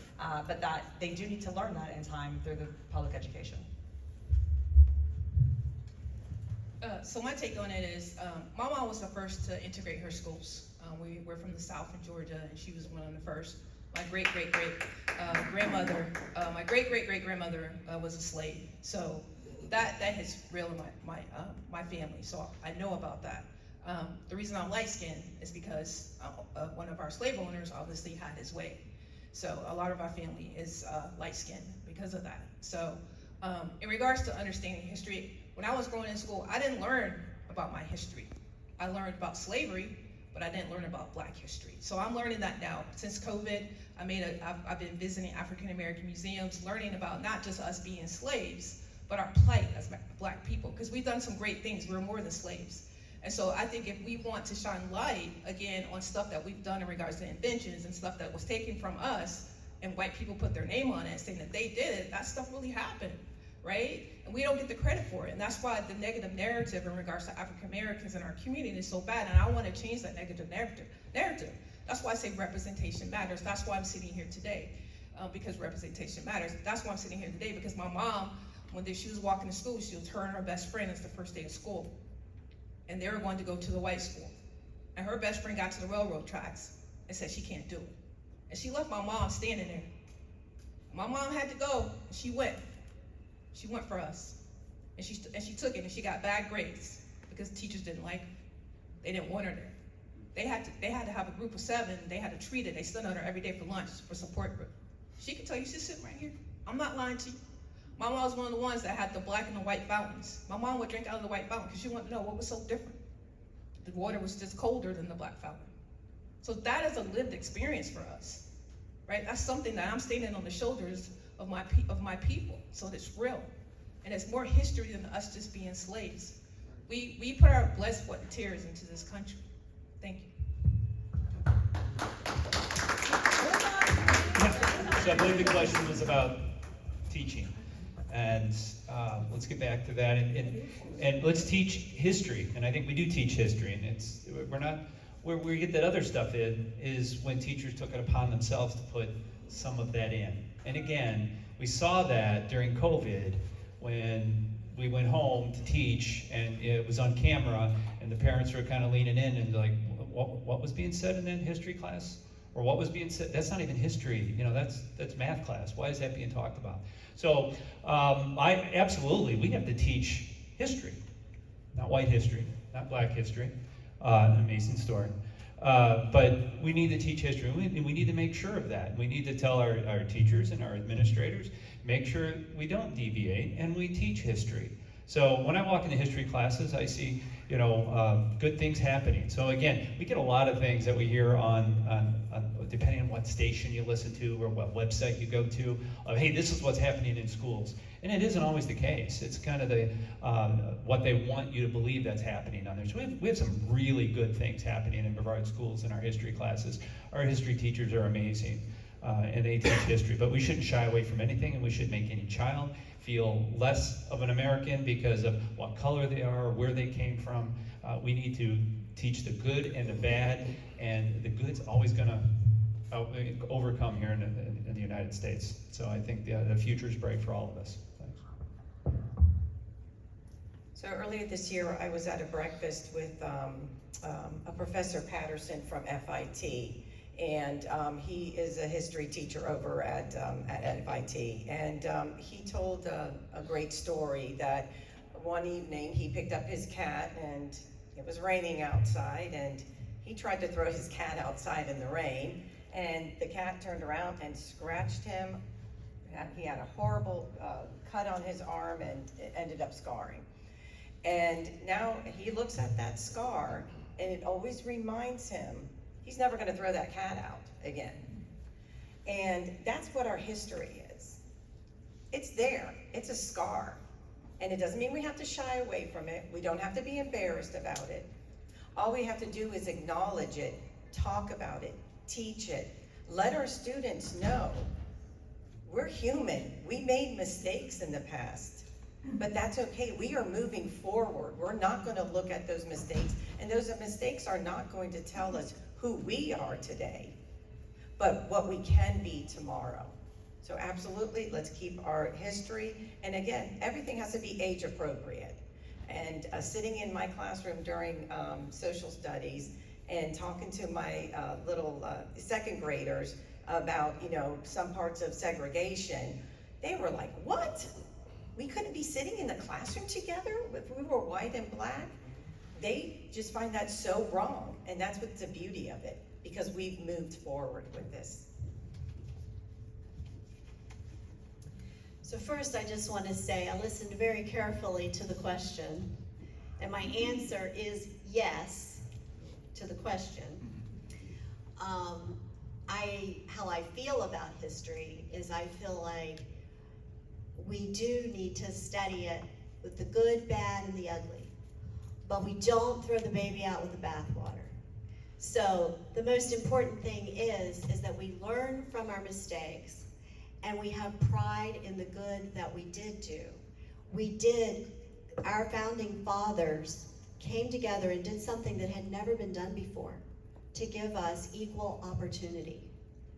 but that they do need to learn that in time through the public education. So my take on it is, my mom was the first to integrate her schools. We're from the South in Georgia, and she was one of the first. My great-great-great-grandmother, my great-great-great-grandmother was a slave. So that hits real in my family, so I know about that. The reason I'm light-skinned is because one of our slave owners obviously had his way. So a lot of our family is light-skinned because of that. So in regards to understanding history, when I was growing in school, I didn't learn about my history. I learned about slavery, but I didn't learn about Black history. So I'm learning that now. Since COVID, I've been visiting African American museums, learning about not just us being slaves, but our plight as Black people, because we've done some great things. We're more than slaves. And so I think if we want to shine light, again, on stuff that we've done in regards to inventions and stuff that was taken from us, and white people put their name on it, saying that they did it, that stuff really happened, right? And we don't get the credit for it. And that's why the negative narrative in regards to African Americans in our community is so bad. And I want to change that negative narrative. That's why I say representation matters. That's why I'm sitting here today, because representation matters. That's why I'm sitting here today, because my mom, when she was walking to school, she was her and her best friend. It's the first day of school. And they were going to go to the white school. And her best friend got to the railroad tracks and said she can't do it. And she left my mom standing there. My mom had to go, and she went. She went for us. And she took it, and she got bad grades because teachers didn't like her. They didn't want her there. They had to have a group of 7. They had to treat her. They stood on her every day for lunch, for support group. She could tell you, she's sitting right here. I'm not lying to you. My mom was one of the ones that had the black and the white fountains. My mom would drink out of the white fountain because she wanted to know what was so different. The water was just colder than the black fountain. So that is a lived experience for us, right? That's something that I'm standing on the shoulders of my people. So it's real, and it's more history than us just being slaves. We put our blood, sweat, and tears into this country. Thank you. So I believe the question was about teaching, and let's get back to that, and let's teach history. And I think we do teach history, and it's where we get that other stuff in is when teachers took it upon themselves to put some of that in. And again, we saw that during COVID when we went home to teach, and it was on camera, and the parents were kind of leaning in and like, what was being said in that history class? Or what was being said? That's not even history, you know, that's math class. Why is that being talked about? So we have to teach history, not white history, not Black history, an amazing story. But we need to teach history, and we need to make sure of that. We need to tell our teachers and our administrators, make sure we don't deviate, and we teach history. So when I walk into history classes, I see, good things happening. So again, we get a lot of things that we hear on depending on what station you listen to or what website you go to, hey, this is what's happening in schools. And it isn't always the case. It's kind of the what they want you to believe that's happening on there. So we have some really good things happening in Brevard schools in our history classes. Our history teachers are amazing, and they teach history. But we shouldn't shy away from anything, and we shouldn't make any child feel less of an American because of what color they are or where they came from. We need to teach the good and the bad, and the good's always going to overcome here in the United States. So I think the future's bright for all of us. Thanks. So earlier this year, I was at a breakfast with a Professor Patterson from FIT, and he is a history teacher over at FIT, and he told a great story that one evening he picked up his cat, and it was raining outside, and he tried to throw his cat outside in the rain, and the cat turned around and scratched him. He had a horrible cut on his arm, and it ended up scarring. And now he looks at that scar, and it always reminds him he's never gonna throw that cat out again. And that's what our history is. It's there, it's a scar. And it doesn't mean we have to shy away from it. We don't have to be embarrassed about it. All we have to do is acknowledge it, talk about it, teach it. Let our students know we're human. We made mistakes in the past, but that's okay. We are moving forward. We're not gonna look at those mistakes, and those mistakes are not going to tell us who we are today, but what we can be tomorrow. So absolutely, let's keep our history. And again, everything has to be age appropriate. And sitting in my classroom during social studies and talking to my little second graders about, you know, some parts of segregation, they were like, what? We couldn't be sitting in the classroom together if we were white and black? They just find that so wrong. And that's what's the beauty of it, because we've moved forward with this. So first, I just want to say I listened very carefully to the question, and my answer is yes to the question. How I feel about history is I feel like we do need to study it with the good, bad, and the ugly, but we don't throw the baby out with the bathwater. So the most important thing is that we learn from our mistakes, and we have pride in the good that we did do. Our founding fathers came together and did something that had never been done before, to give us equal opportunity,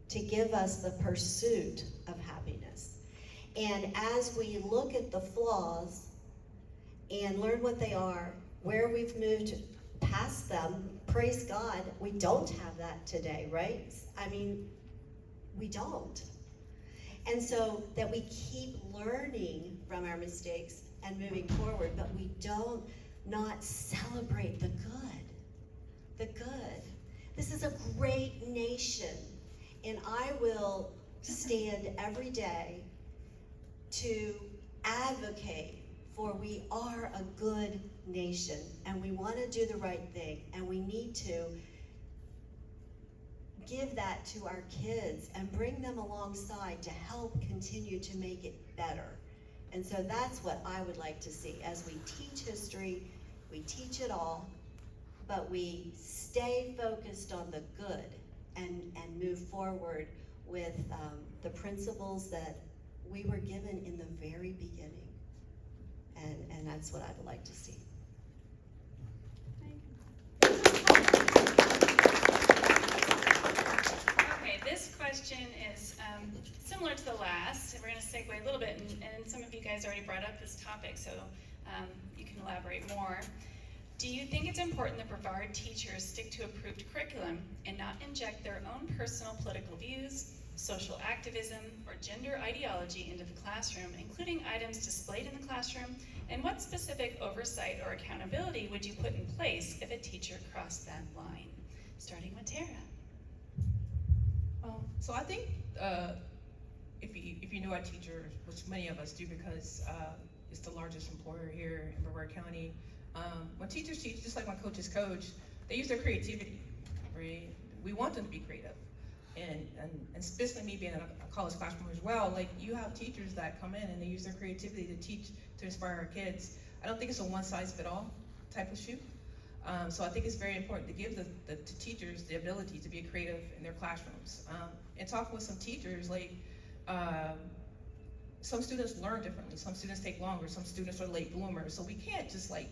to give us the pursuit of happiness. And as we look at the flaws and learn what they are, where we've moved past them, praise God, we don't have that today, right? I mean, we don't. And so that we keep learning from our mistakes and moving forward, but we don't not celebrate the good, the good. This is a great nation, and I will stand every day to advocate for we are a good nation, and we want to do the right thing, and we need to give that to our kids and bring them alongside to help continue to make it better. And so that's what I would like to see. As we teach history, we teach it all, but we stay focused on the good and move forward with the principles that we were given in the very beginning. And that's what I would like to see. Okay, this question is similar to the last. We're going to segue a little bit, and some of you guys already brought up this topic, so you can elaborate more. Do you think it's important that Brevard teachers stick to approved curriculum and not inject their own personal political views, social activism, or gender ideology into the classroom, including items displayed in the classroom? And what specific oversight or accountability would you put in place if a teacher crossed that line? Starting with Tara. So I think if you know our teachers, which many of us do because it's the largest employer here in Brevard County, when teachers teach, just like when coaches coach, they use their creativity, right? We want them to be creative. And especially me being in a college classroom as well, like you have teachers that come in and they use their creativity to teach, to inspire our kids. I don't think it's a one-size-fits-all type of shoot. So I think it's very important to give the teachers the ability to be creative in their classrooms. And talking with some teachers, like some students learn differently, some students take longer, some students are late bloomers. So we can't just like,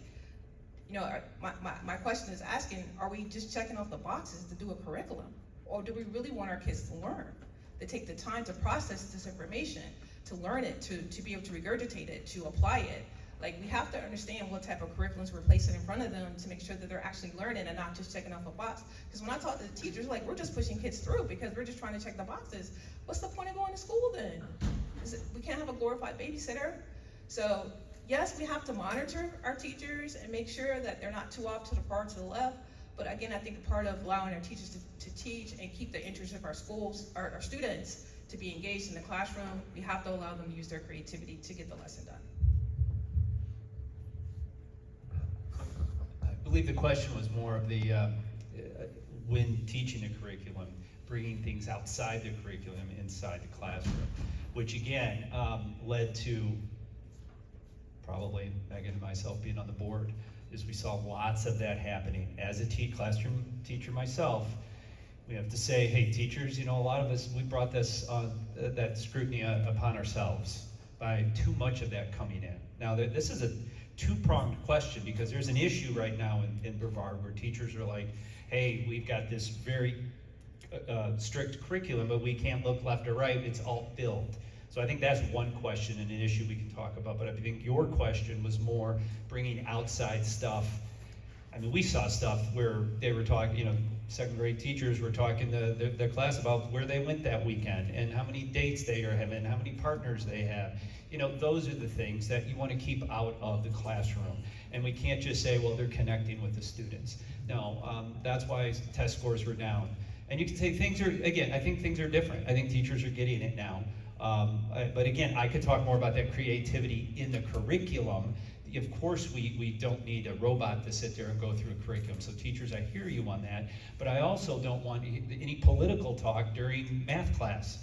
you know, my question is asking, are we just checking off the boxes to do a curriculum? Or do we really want our kids to learn, to take the time to process this information, to learn it, to be able to regurgitate it, to apply it? Like, we have to understand what type of curriculums we're placing in front of them to make sure that they're actually learning and not just checking off a box. Because when I talk to the teachers, like, we're just pushing kids through because we're just trying to check the boxes. What's the point of going to school then? We can't have a glorified babysitter. So yes, we have to monitor our teachers and make sure that they're not too off to the far to the left. But again, I think part of allowing our teachers to teach and keep the interest of our schools, our students, to be engaged in the classroom, we have to allow them to use their creativity to get the lesson done. I believe the question was more of the, when teaching a curriculum, bringing things outside the curriculum inside the classroom, which again, led to probably Megan and myself being on the board, is we saw lots of that happening. As a classroom teacher myself, we have to say, hey, teachers, a lot of us, we brought this that scrutiny upon ourselves by too much of that coming in. Now, this is a two-pronged question, because there's an issue right now in Brevard where teachers are like, hey, we've got this very strict curriculum, but we can't look left or right, it's all filled. So I think that's one question and an issue we can talk about, but I think your question was more bringing outside stuff. I mean, we saw stuff where they were talking, second grade teachers were talking to their class about where they went that weekend and how many dates they are having, how many partners they have. Those are the things that you want to keep out of the classroom. And we can't just say, well, they're connecting with the students. No, that's why test scores were down. And you can say I think things are different. I think teachers are getting it now. But again, I could talk more about that creativity in the curriculum. Of course, we don't need a robot to sit there and go through a curriculum. So teachers, I hear you on that. But I also don't want any political talk during math class.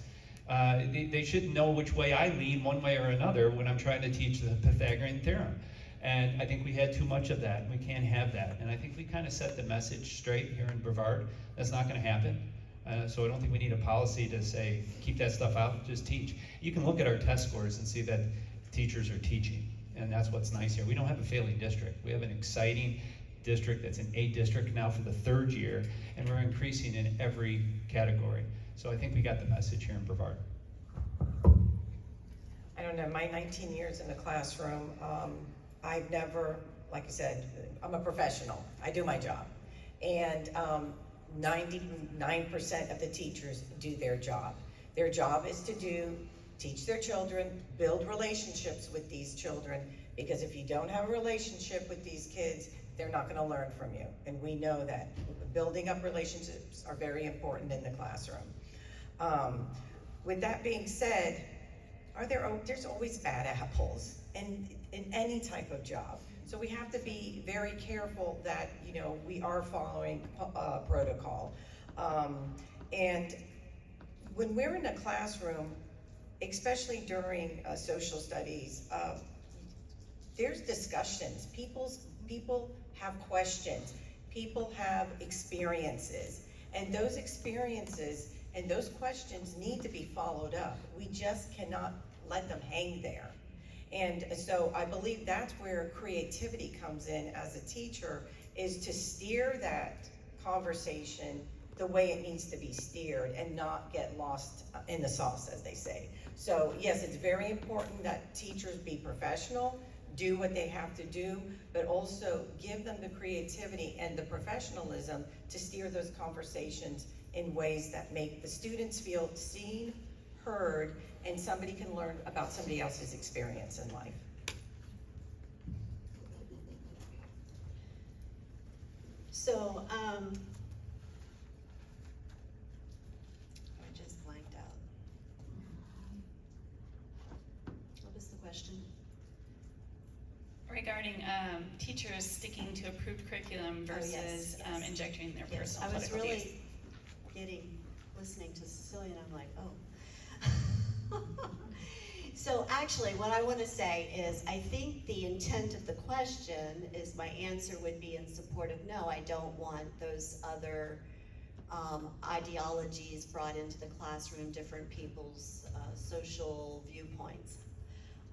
They should know which way I lean one way or another when I'm trying to teach the Pythagorean theorem. And I think we had too much of that, and we can't have that. And I think we kind of set the message straight here in Brevard. That's not going to happen. So I don't think we need a policy to say, keep that stuff out, just teach. You can look at our test scores and see that teachers are teaching, and that's what's nice here. We don't have a failing district. We have an exciting district that's an A district now for the third year, and we're increasing in every category. So I think we got the message here in Brevard. I don't know, my 19 years in the classroom, I've never, like I said, I'm a professional. I do my job. And 99% of the teachers do their job. Their job is to teach their children, build relationships with these children, because if you don't have a relationship with these kids, they're not going to learn from you. And we know that building up relationships are very important in the classroom. With that being said, there's always bad apples in any type of job. So we have to be very careful that, we are following protocol. And when we're in a classroom, especially during social studies, there's discussions. People have questions. People have experiences. And those experiences and those questions need to be followed up. We just cannot let them hang there. And so I believe that's where creativity comes in as a teacher, is to steer that conversation the way it needs to be steered and not get lost in the sauce, as they say. So yes, it's very important that teachers be professional, do what they have to do, but also give them the creativity and the professionalism to steer those conversations in ways that make the students feel seen, heard, and somebody can learn about somebody else's experience in life. So, I just blanked out. What was the question? Regarding teachers sticking to approved curriculum versus yes. injecting their Yes, personal I was political views. really listening to Cecilia, and I'm like, oh. So actually, what I want to say is, I think the intent of the question is, my answer would be in support of no, I don't want those other ideologies brought into the classroom, different people's social viewpoints.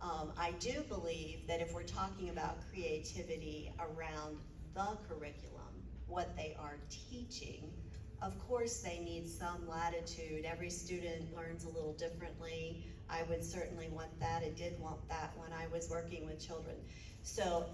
I do believe that if we're talking about creativity around the curriculum, what they are teaching, of course they need some latitude. Every student learns a little differently. I would certainly want that. I did want that when I was working with children. So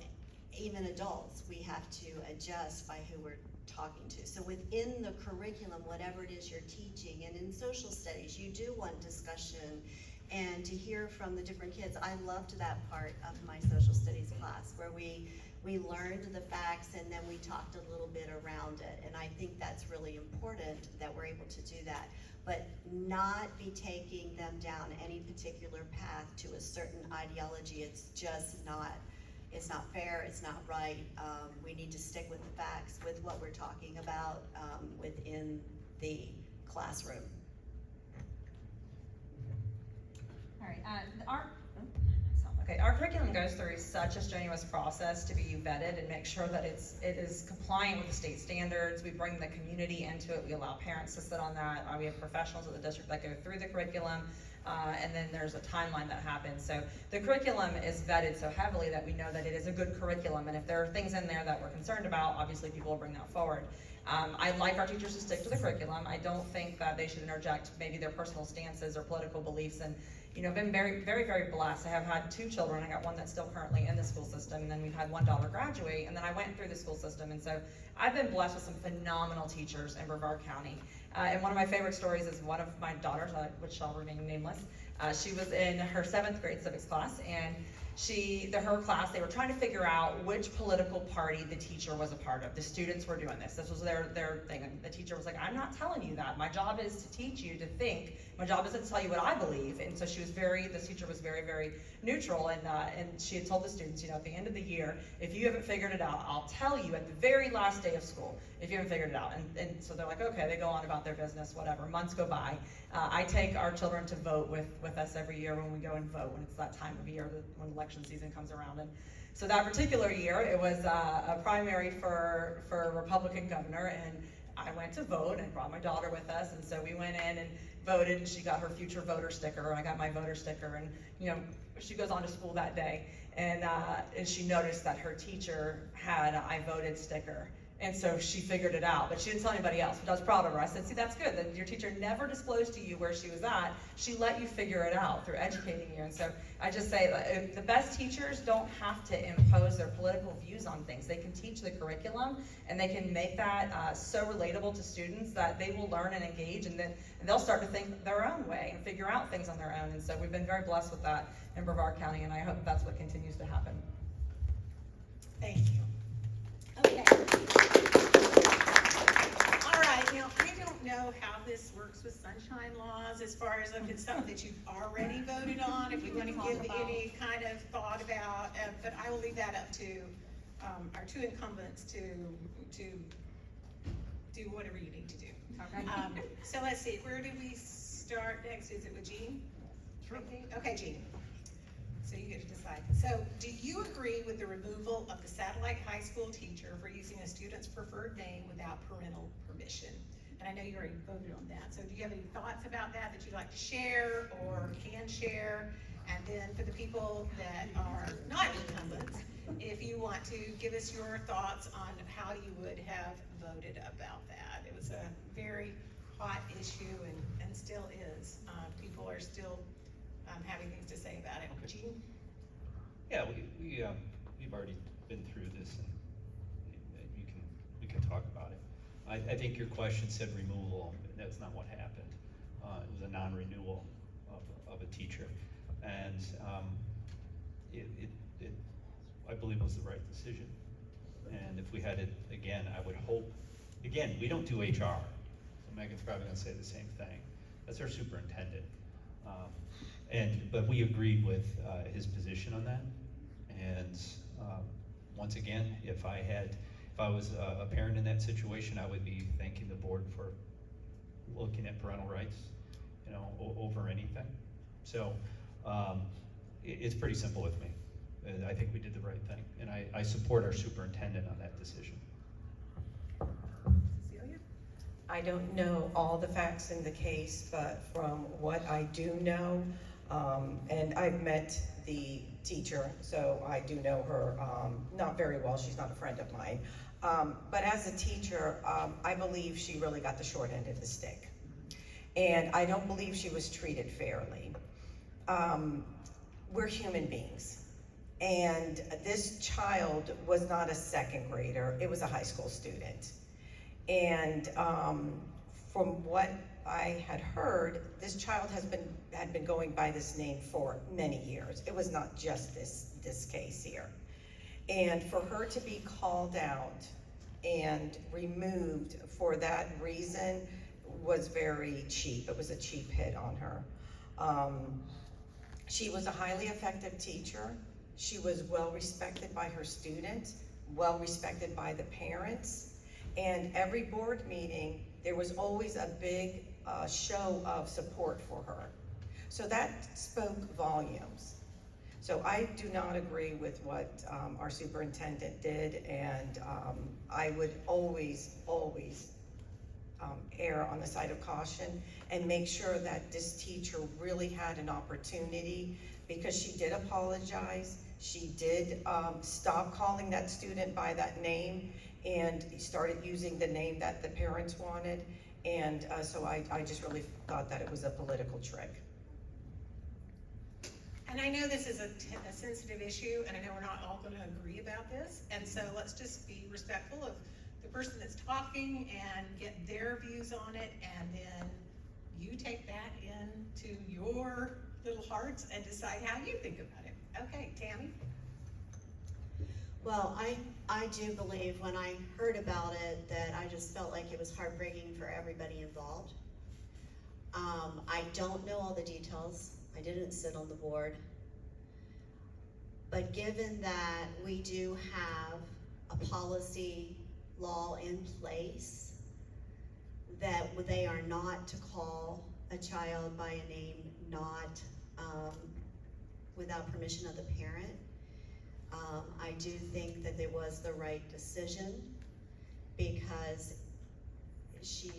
even adults, we have to adjust by who we're talking to. So within the curriculum, whatever it is you're teaching, and in social studies, you do want discussion and to hear from the different kids. I loved that part of my social studies class where we learned the facts and then we talked a little bit around it. And I think that's really important that we're able to do that, but not be taking them down any particular path to a certain ideology. It's just not, it's not fair, it's not right. We need to stick with the facts, with what we're talking about within the classroom. All right, our curriculum goes through such a strenuous process to be vetted and make sure that it is compliant with the state standards. We bring the community into it. We allow parents to sit on that. We have professionals at the district that go through the curriculum, and then there's a timeline that happens. So the curriculum is vetted so heavily that we know that it is a good curriculum, and if there are things in there that we're concerned about, obviously people will bring that forward. I'd like our teachers to stick to the curriculum. I don't think that they should interject maybe their personal stances or political beliefs. And I've been very, very, very blessed. I have had 2 children. I got one that's still currently in the school system, and then we've had one daughter graduate, and then I went through the school system. And so I've been blessed with some phenomenal teachers in Brevard County. And one of my favorite stories is one of my daughters, which shall remain nameless. She was in her 7th grade civics class, and her class, they were trying to figure out which political party the teacher was a part of. The students were doing this. This was their thing. And the teacher was like, I'm not telling you that. My job is to teach you to think. My job isn't to tell you what I believe. And so this teacher was very, very neutral. And she had told the students, at the end of the year, if you haven't figured it out, I'll tell you at the very last day of school if you haven't figured it out. And so they're like, okay, they go on about their business, whatever. Months go by. I take our children to vote with us every year when we go and vote, when it's that time of year, when election season comes around. And so that particular year, it was a primary for a Republican governor, and I went to vote and brought my daughter with us, and so we went in and voted, and she got her future voter sticker, and I got my voter sticker, and she goes on to school that day, and she noticed that her teacher had an I voted sticker. And so she figured it out, but she didn't tell anybody else, but I was proud of her. I said, see, that's good, that your teacher never disclosed to you where she was at. She let you figure it out through educating you. And so I just say that the best teachers don't have to impose their political views on things. They can teach the curriculum, and they can make that so relatable to students that they will learn and engage, and then they'll start to think their own way and figure out things on their own. And so we've been very blessed with that in Brevard County, and I hope that's what continues to happen. Thank you. Okay. All right, now I don't know how this works with sunshine laws as far as if it's something that you've already voted on, if you want to give any kind of thought about, but I will leave that up to our 2 incumbents to do whatever you need to do. Okay. So let's see, where do we start next? Is it with Gene? Sure. Okay, Gene. So you get to decide. So do you agree with the removal of the satellite high school teacher for using a student's preferred name without parental permission? And I know you already voted on that. So do you have any thoughts about that you'd like to share or can share? And then for the people that are not incumbents, if you want to give us your thoughts on how you would have voted about that. It was a very hot issue and still is. People are still having things to say about it. Gene? Yeah, we've already been through this, and we can talk about it. I think your question said removal. That's not what happened. It was a non-renewal of a teacher, and it I believe was the right decision. And if we had it again, I would hope. Again, we don't do HR, so Megan's probably going to say the same thing. That's our superintendent. But we agreed with his position on that. And once again, if I was a parent in that situation, I would be thanking the board for looking at parental rights, over anything. So it's pretty simple with me. I think we did the right thing, and I support our superintendent on that decision. Cecilia? I don't know all the facts in the case, but from what I do know, and I've met the teacher, so I do know her not very well. She's not a friend of mine. But as a teacher, I believe she really got the short end of the stick. And I don't believe she was treated fairly. We're human beings. And this child was not a 2nd grader, it was a high school student. And from what I had heard, this child had been going by this name for many years. It was not just this case here. And for her to be called out and removed for that reason was very cheap. It was a cheap hit on her. She was a highly effective teacher. She was well respected by her students, well respected by the parents. And every board meeting, there was always a big show of support for her. So that spoke volumes. So I do not agree with what our superintendent did, and I would always err on the side of caution and make sure that this teacher really had an opportunity, because she did apologize. She did stop calling that student by that name and started using the name that the parents wanted. And so I just really thought that it was a political trick. And I know this is a sensitive issue, and I know we're not all gonna agree about this, and so let's just be respectful of the person that's talking and get their views on it, and then you take that into your little hearts and decide how you think about it. Okay, Tammy? Well, I do believe when I heard about it that I just felt like it was heartbreaking for everybody involved. I don't know all the details. I didn't sit on the board. But given that we do have a policy law in place that they are not to call a child by a name not without permission of the parent, I do think that it was the right decision, because she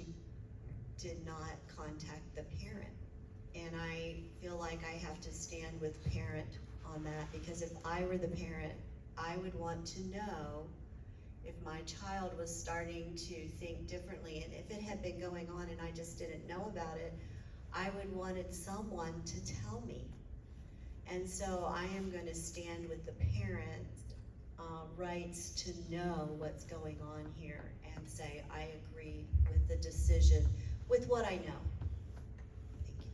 did not contact the parent. And I feel like I have to stand with parent on that, because if I were the parent, I would want to know if my child was starting to think differently, and if it had been going on and I just didn't know about it, I would wanted someone to tell me. And so I am going to stand with the parent rights to know what's going on here and say I agree with the decision with what I know. Thank you.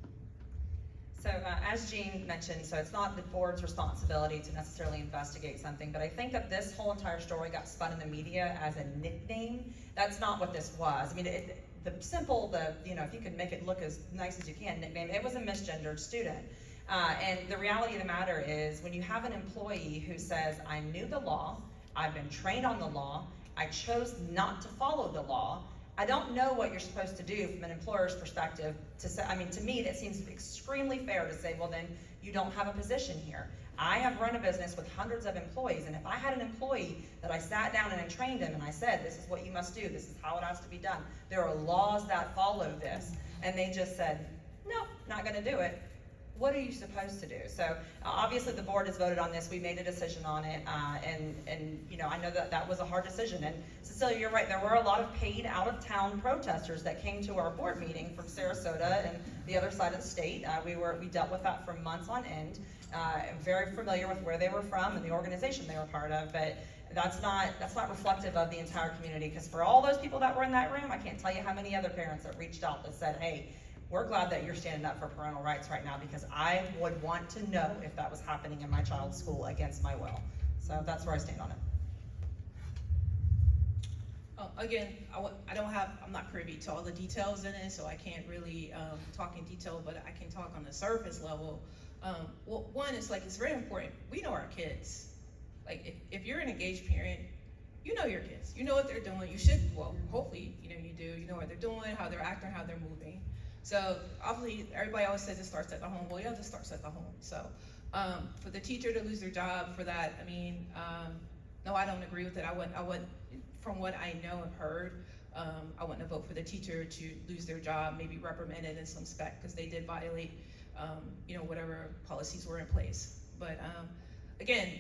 So as Gene mentioned, so it's not the board's responsibility to necessarily investigate something, but I think that this whole entire story got spun in the media as a nickname. That's not what this was. I mean, if you can make it look as nice as you can, nickname, it was a misgendered student. And the reality of the matter is, when you have an employee who says, I knew the law, I've been trained on the law, I chose not to follow the law, I don't know what you're supposed to do from an employer's perspective to say, I mean, to me, that seems extremely fair to say, well, then you don't have a position here. I have run a business with hundreds of employees, and if I had an employee that I sat down and I trained him and I said, this is what you must do, this is how it has to be done, there are laws that follow this, and they just said, no, not gonna do it. What are you supposed to do? So obviously the board has voted on this. We made a decision on it, and you know, I know that was a hard decision. And Cecilia, you're right. There were a lot of paid out-of-town protesters that came to our board meeting from Sarasota and the other side of the state. We dealt with that for months on end. I'm very familiar with where they were from and the organization they were part of, but that's not reflective of the entire community. Because for all those people that were in that room, I can't tell you how many other parents that reached out that said, hey, we're glad that you're standing up for parental rights right now, because I would want to know if that was happening in my child's school against my will. So that's where I stand on it. Again, I'm not privy to all the details in it, so I can't really talk in detail, but I can talk on the surface level. Well, one is it's very important. We know our kids. Like if you're an engaged parent, you know your kids. You know what they're doing. You should, well, hopefully, you do. You know what they're doing, how they're acting, how they're moving. So obviously, everybody always says it starts at the home. Well, yeah, it starts at the home. So for the teacher to lose their job for that, I mean, no, I don't agree with it. I would, from what I know and heard, I wouldn't vote for the teacher to lose their job, maybe reprimanded in some spec, because they did violate, whatever policies were in place. But again,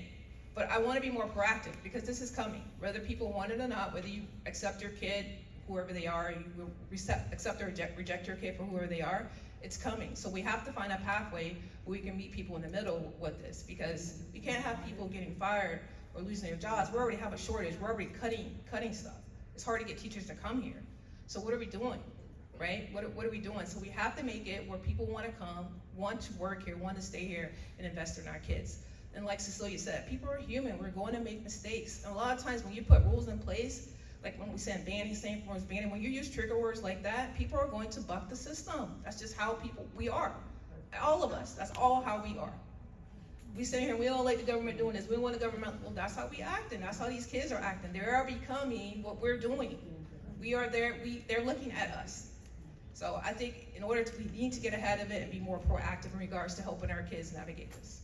I want to be more proactive, because this is coming, whether people want it or not, whether you accept your kid, whoever they are, you will accept or reject your kid for whoever they are, it's coming. So we have to find a pathway where we can meet people in the middle with this, because we can't have people getting fired or losing their jobs. We already have a shortage. We're already cutting stuff. It's hard to get teachers to come here. So what are we doing? right? What are we doing? So we have to make it where people wanna come, want to work here, want to stay here, and invest in our kids. And like Cecilia said, people are human, we're going to make mistakes. And a lot of times when you put rules in place, like when we said banning, same forms banning, when you use trigger words like that, people are going to buck the system. That's just how we are. All of us, that's all how we are. We sit here, we don't like the government doing this, we want the government, well, that's how we act, and that's how these kids are acting. They are becoming what we're doing. We are there, they're looking at us. So I think we need to get ahead of it and be more proactive in regards to helping our kids navigate this.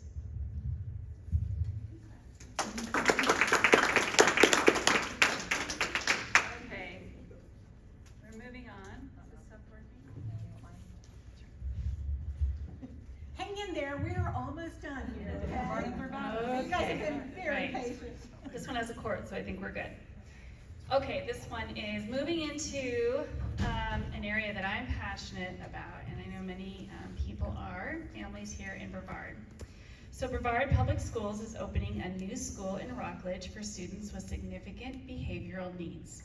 Okay, we're moving on. Is this stuff working? Hang in there, we're almost done here, okay? You guys have been very Right. patient. This one has a chord, so I think we're good. Okay, this one is moving into an area that I'm passionate about, and I know many people are, families here in Brevard. So Brevard Public Schools is opening a new school in Rockledge for students with significant behavioral needs.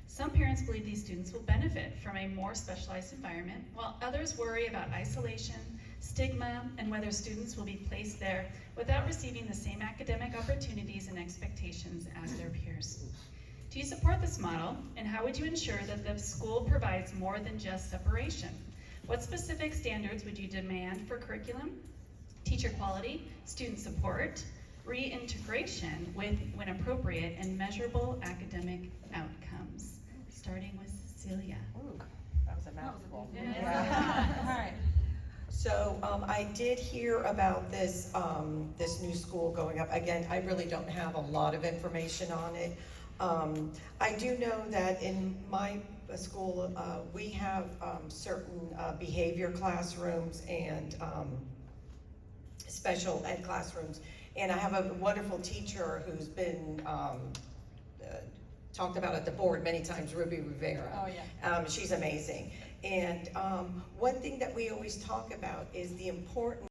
Some parents believe these students will benefit from a more specialized environment, while others worry about isolation, stigma, and whether students will be placed there without receiving the same academic opportunities and expectations as their peers. Do you support this model, and how would you ensure that the school provides more than just separation? What specific standards would you demand for curriculum, teacher quality, student support, reintegration when appropriate, and measurable academic outcomes? Starting with Cecilia. Ooh, that was a mouthful. Yeah. So I did hear about this, this new school going up. Again, I really don't have a lot of information on it. I do know that in my school, we have certain behavior classrooms and special ed classrooms. And I have a wonderful teacher who's been talked about at the board many times, Ruby Rivera. Oh, yeah. She's amazing. And one thing that we always talk about is the importance